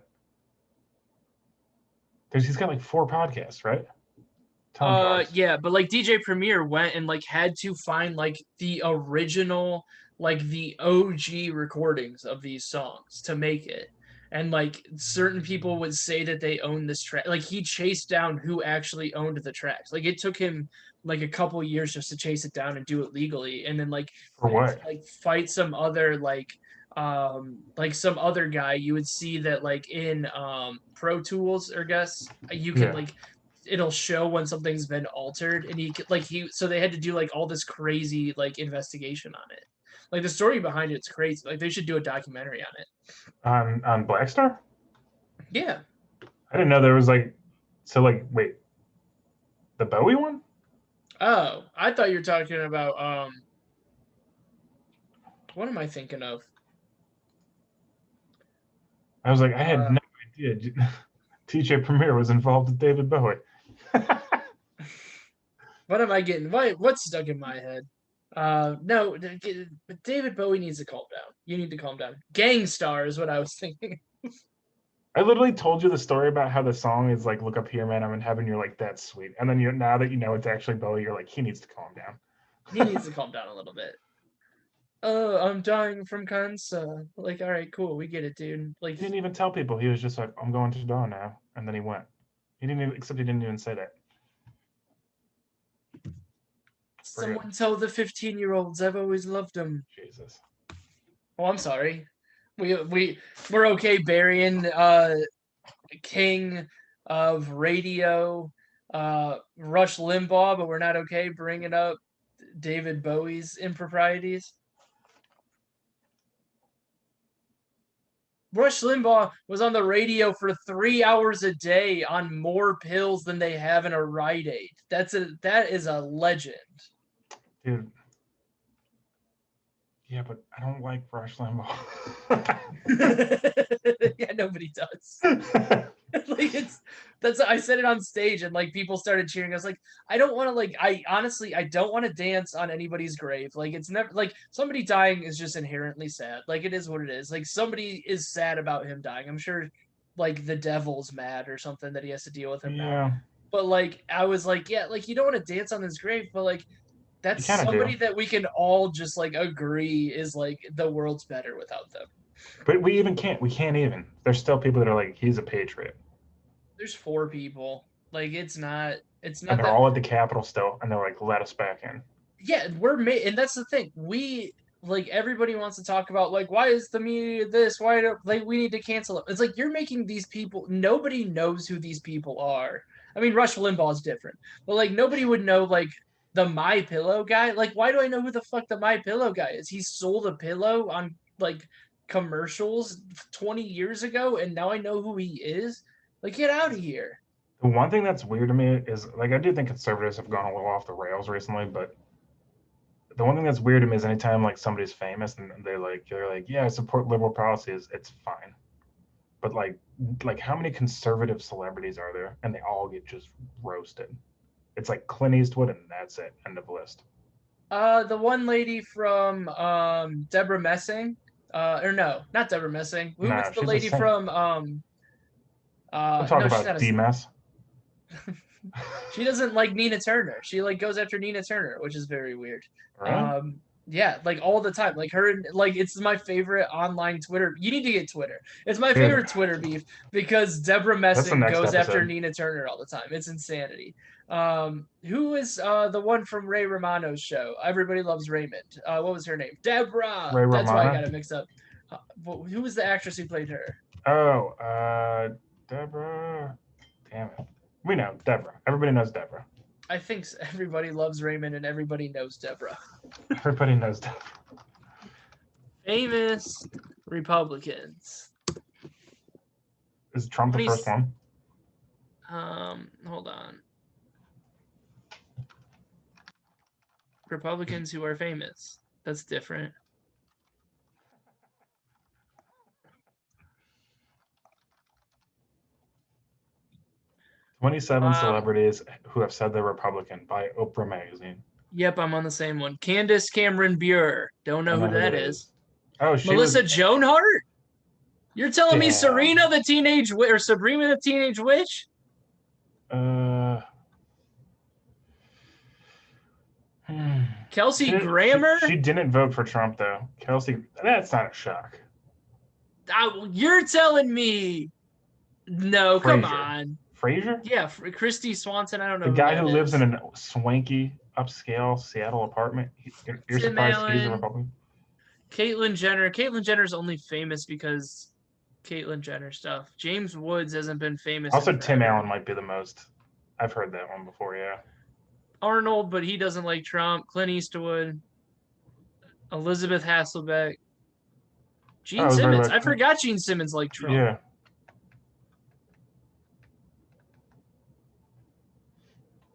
like 4 podcasts, right? Yeah, but like DJ Premier went and like had to find like the original, like the OG recordings of these songs to make it. And like certain people would say that they own this track. Like he chased down who actually owned the tracks. Like it took him like a couple years just to chase it down and do it legally. And then like for what? Like fight some other like some other guy. You would see that like in Pro Tools, or guess you can like it'll show when something's been altered, and so they had to do like all this crazy like investigation on it. Like the story behind it's crazy. Like they should do a documentary on it. On Black Star? Yeah. I didn't know there was like So like, wait, the Bowie one? Oh, I thought you were talking about what am I thinking of? I was like, I had Uh, no idea TJ Premier was involved with David Bowie. what am I getting? What's stuck in my head? No, but David Bowie needs to calm down. You need to calm down. Gangstar is what I was thinking. I literally told you the story about how the song is like, "Look up here, man, I'm in heaven." You're like, "That's sweet," and then now that you know it's actually Bowie, you're like, "He needs to calm down." He needs to calm down a little bit. Oh, I'm dying from cancer. Like, all right, cool, we get it, dude. Like, He didn't even tell people. He was just like, "I'm going to dawn now," and then he went. He didn't even, except he didn't even say that. someone tell the 15-year-olds I've always loved them. Jesus. Oh, I'm sorry. We're okay burying king of radio, Rush Limbaugh, but we're not okay bringing up David Bowie's improprieties. Rush Limbaugh was on the radio for 3 hours a day on more pills than they have in a Rite Aid. That is a legend. Dude. Yeah, but I don't like Rush Limbaugh. Yeah, nobody does. Like I said it on stage and like people started cheering. I was like, I don't want to I honestly don't want to dance on anybody's grave. Like it's never like somebody dying is just inherently sad. Like it is what it is. Like somebody is sad about him dying. I'm sure like the devil's mad or something that he has to deal with him now. But like I was like, yeah, like you don't want to dance on his grave, but like that's somebody that we can all just like agree is like the world's better without them. But we can't even. There's still people that are like, he's a patriot. There's 4 people. Like it's not and they're all at the Capitol still, and they're like, let us back in. Yeah, and that's the thing. We like everybody wants to talk about like why is the media this? Why do like we need to cancel it? It's like you're making these people. Nobody knows who these people are. I mean, Rush Limbaugh is different, but like nobody would know like the My Pillow guy. Like, why do I know who the fuck the My Pillow guy is? He sold a pillow on like commercials 20 years ago, and now I know who he is. Like, get out of here. The one thing that's weird to me is like I do think conservatives have gone a little off the rails recently, but the one thing that's weird to me is anytime like somebody's famous and they're like, yeah, I support liberal policies, it's fine. But like how many conservative celebrities are there, and they all get just roasted? It's like Clint Eastwood, and that's it. End of list. The one lady from Deborah Messing, or no, not Deborah Messing. Who was the lady from we'll talk about D-Mess. She doesn't like Nina Turner. She like goes after Nina Turner, which is very weird. Right? Yeah, like all the time. Like her, like it's my favorite online Twitter. You need to get Twitter. It's my favorite Twitter beef because Deborah Messing goes after Nina Turner all the time. It's insanity. Who is the one from Ray Romano's show? Everybody Loves Raymond. What was her name? Deborah. That's why I got it mixed up. Who was the actress who played her? Oh, Deborah. Damn it. We know Deborah. Everybody knows Deborah. I think Everybody Loves Raymond and everybody knows Deborah. Everybody knows Deborah. Famous Republicans. Is Trump the first one? Hold on. Republicans who are famous. That's different. 27 celebrities who have said they're Republican by Oprah Magazine. Yep, I'm on the same one. Candace Cameron Bure. Don't know who that is. Oh, Melissa Joan Hart? You're telling me Serena the Teenage Witch or Sabrina the Teenage Witch? Kelsey Grammer? She didn't vote for Trump, though. Kelsey, that's not a shock. You're telling me. No, come on. Frazier? Yeah, Christy Swanson. I don't know. The guy who lives in a swanky, upscale Seattle apartment. You're surprised he's a Republican? Caitlyn Jenner. Caitlyn Jenner's only famous because Caitlyn Jenner stuff. James Woods hasn't been famous. Also, Tim Allen might be the most. I've heard that one before, yeah. Arnold, but he doesn't like Trump. Clint Eastwood. Elizabeth Hasselbeck. Gene Simmons. I forgot Gene Simmons liked Trump. Yeah.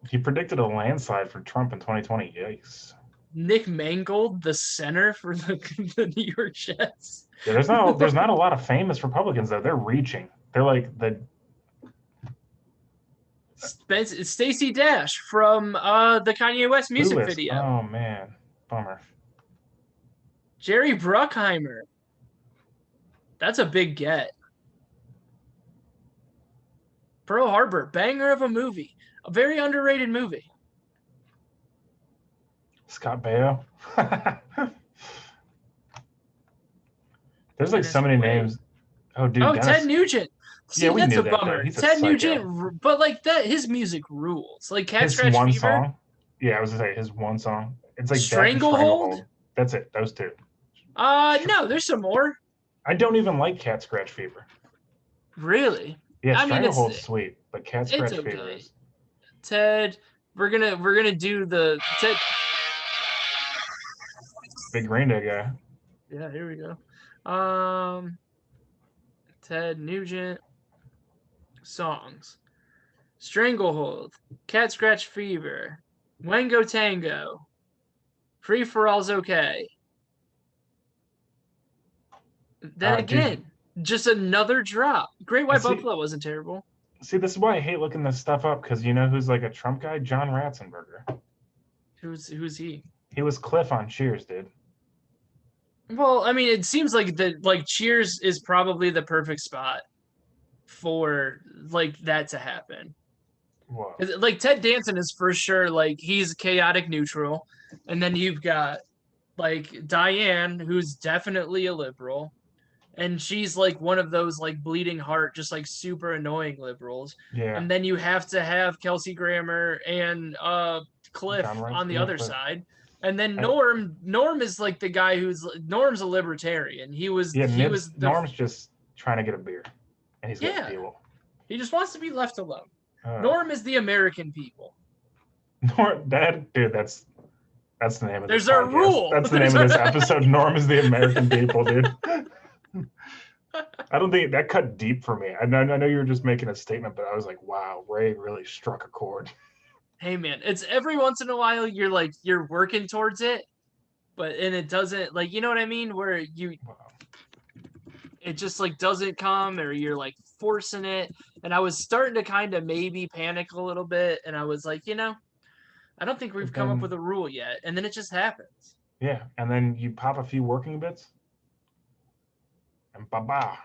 He predicted a landslide for Trump in 2020. Yikes. Nick Mangold, the center for the New York Jets. Yeah, there's not a lot of famous Republicans though. They're reaching. They're like the Stacey Dash from the Kanye West music Clueless. video. Oh man, bummer. Jerry Bruckheimer. That's a big get. Pearl Harbor, banger of a movie. A very underrated movie. Scott Baio. There's like so many names. Oh, dude. Oh, Dennis. Ted Nugent. See, Yeah, we that's knew a that, bummer. though. He's a Ted psycho. Nugent, but like that, his music rules. Like Cat His Scratch one Fever. song. Yeah, I was gonna say his one song. It's like Stranglehold? That's it. Those two. No, there's some more. I don't even like Cat Scratch Fever. Really? Yeah, I mean, Stranglehold's sweet, but Cat Scratch it's Fever okay. is. Ted, we're gonna do the Ted. Big Green Day guy. Yeah, here we go. Ted Nugent songs: Stranglehold, Cat Scratch Fever, Wango Tango, Free for All's Okay. Then again, just another drop. Great White Buffalo wasn't terrible. See, this is why I hate looking this stuff up, because you know who's like a Trump guy? John Ratzenberger. Who's he? He was Cliff on Cheers, dude. Well, I mean, it seems like Cheers is probably the perfect spot for like that to happen. Whoa. Like Ted Danson is for sure like he's chaotic neutral, and then you've got like Diane, who's definitely a liberal, and she's like one of those like bleeding heart, just like super annoying liberals. Yeah. And then you have to have Kelsey Grammer and Cliff on the other side. And then Norm is like the guy Norm's a libertarian. Norm's just trying to get a beer, and he's got people. He just wants to be left alone. Norm is the American people. Norm, dude, that's the name of this. There's a rule. That's the name of this episode. Norm is the American people, dude. I don't think that cut deep for me. I know you were just making a statement, but I was like, wow, Ray really struck a chord. Hey man, it's every once in a while you're working towards it, and it doesn't, like, you know what I mean, where it just like doesn't come, or you're like forcing it. And I was starting to kind of maybe panic a little bit, and I was like, I don't think we've come up with a rule yet, and then it just happens. Yeah, and then you pop a few working bits, and ba-ba.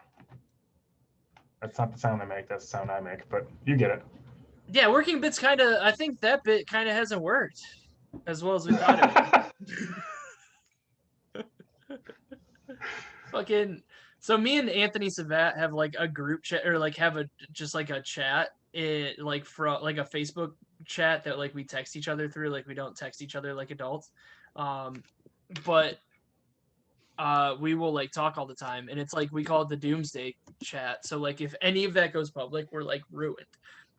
That's not the sound I make, that's the sound I make, but you get it. Yeah, working bits I think that bit kind of hasn't worked as well as we thought it would. Fucking, so me and Anthony Savat have like a group chat, or like have a chat, like for like a Facebook chat that like we text each other through, like we don't text each other like adults. But we will like talk all the time, and it's like we call it the doomsday chat. So like if any of that goes public, we're like ruined.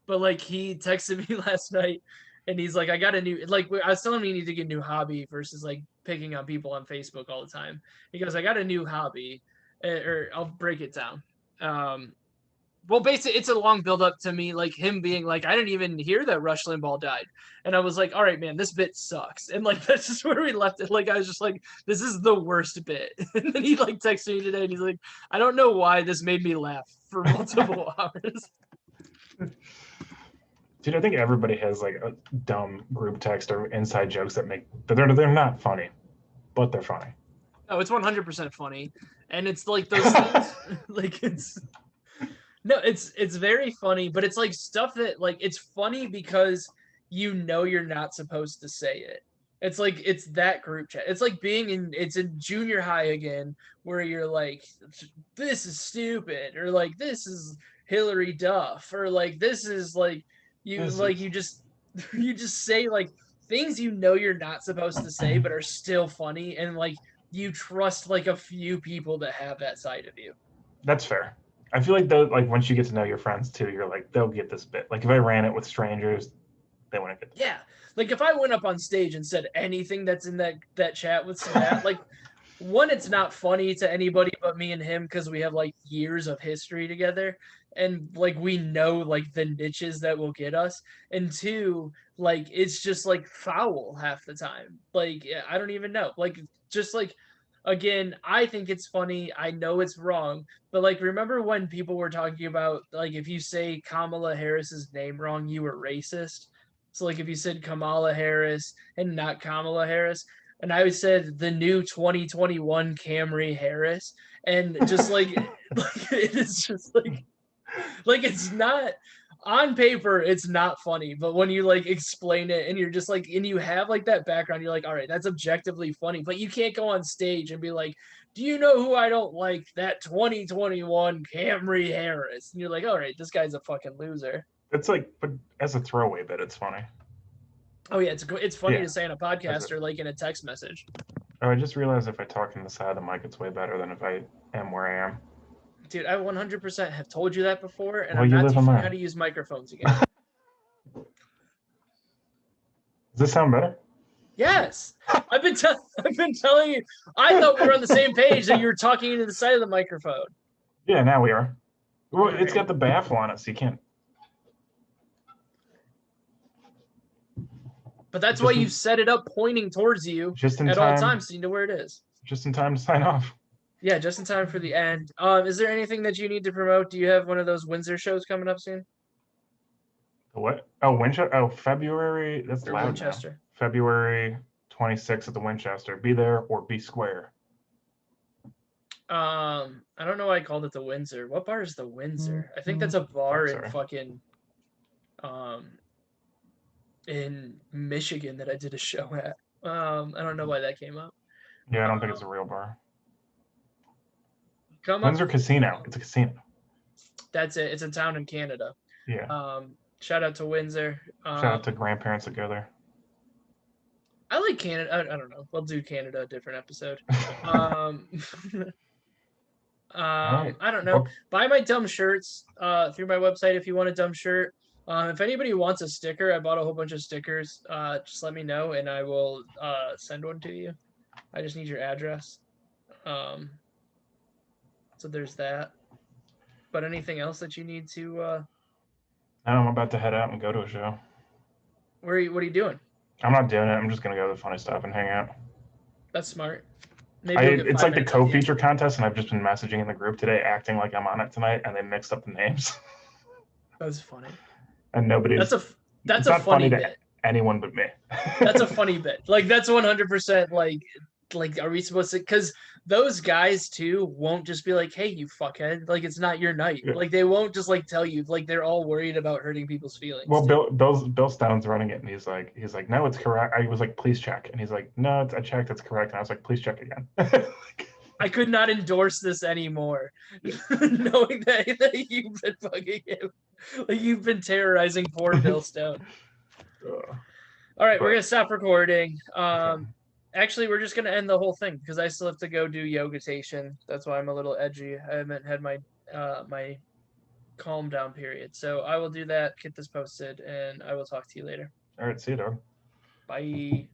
But like he texted me last night, and he's like, I got a new, like I was telling him he needed to get a new hobby versus like picking on people on Facebook all the time. He goes, I got a new hobby, or I'll break it down. Well, basically, it's a long build up to me, like him being like, I didn't even hear that Rush Limbaugh died. And I was like, all right, man, this bit sucks. And like, that's just where we left it. Like, I was just like, this is the worst bit. And then he like texted me today, and he's like, I don't know why this made me laugh for multiple hours. Dude, I think everybody has like a dumb group text or inside jokes but they're not funny, but they're funny. Oh, it's 100% funny. And it's like those things, like it's very funny, but it's like stuff that like, it's funny because you're not supposed to say it. It's like, it's that group chat. It's like it's in junior high again, where you're like, this is stupid, or like, this is Hillary Duff, or like, this is like, you just say like things you're not supposed to say, but are still funny, and like you trust like a few people that have that side of you. That's fair. I feel like though, like once you get to know your friends too, you're like, they'll get this bit. Like if I ran it with strangers, they wouldn't get this. Yeah. Like if I went up on stage and said anything that's in that chat with Sabat, like one, it's not funny to anybody but me and him because we have like years of history together, and like we know like the niches that will get us. And two, like it's just like foul half the time. Like I don't even know. Like just like again, I think it's funny. I know it's wrong, but like remember when people were talking about like if you say Kamala Harris's name wrong, you were racist. So like if you said Kamala Harris and not Kamala Harris, and I said the new 2021 Camry Harris, and just like, like it is just like it's not on paper, it's not funny, but when you like explain it and you're just like, and you have like that background, you're like, all right, that's objectively funny, but you can't go on stage and be like, do you know who I don't like? That 2021 Camry Harris. And you're like, all right, this guy's a fucking loser. It's like, but as a throwaway bit, it's funny. Oh yeah, it's funny Yeah, to say on a that's podcast it. or like in a text message. Oh, I just realized if I talk in the side of the mic, it's way better than if I am where I am. Dude, I 100% have told you that before, and Well, I'm you not live in teaching you mine. how to use microphones again. Does this sound better? Yes, I've been telling you. I thought we were on the same page, and you were talking into the side of the microphone. Yeah, now we are. Well, All it's right. got the baffle on it, so you can't. But that's Just why in- you've set it up pointing towards you Just in at all time. times, so you know where it is. Just in time to sign off. Yeah, just in time for the end. Is there anything that you need to promote? Do you have one of those Windsor shows coming up soon? The what? Oh, Winchester. Oh, February. That's Or loud Winchester? now. February 26th at the Winchester. Be there or be square. I don't know why I called it the Windsor. What bar is the Windsor? I think that's a bar in sorry. fucking in Michigan that I did a show at. I don't know why that came up. Yeah, I don't think it's a real bar. Come up. Windsor Casino. It's a casino. That's it. It's a town in Canada. Yeah. Shout out to Windsor. Shout out to grandparents that go there. I like Canada. I don't know. We'll do Canada a different episode. Alright. I don't know. Well, Buy my dumb shirts through my website if you want a dumb shirt. If anybody wants a sticker, I bought a whole bunch of stickers. Just let me know and I will send one to you. I just need your address. So there's that. But anything else that you need to? now I'm about to head out and go to a show. What are you doing? I'm not doing it. I'm just gonna go to the funny stuff and hang out. That's smart. Maybe you'll get It's 5 like the minutes at the end. co-feature contest, and I've just been messaging in the group today, acting like I'm on it tonight, and they mixed up the names, That's funny. and nobody's. That's it's a not funny to bit. anyone but me. That's a funny bit. Like that's 100% like are we supposed to, because those guys too won't just be like, hey you fuckhead, like it's not your night. Yeah. Like they won't just like tell you, like they're all worried about hurting people's feelings. Well, too. Bill Stone's running it, and he's like, no, it's correct. I was like, please check, and he's like, no, I checked, it's correct, and I was like, please check again. I could not endorse this anymore, knowing that you've been fucking him, like you've been terrorizing poor Bill Stone. All right, we're gonna stop recording. Actually, we're just gonna end the whole thing because I still have to go do yogitation. That's why I'm a little edgy. I haven't had my my calm down period, so I will do that. Get this posted, and I will talk to you later. All right, see you, dog. Bye.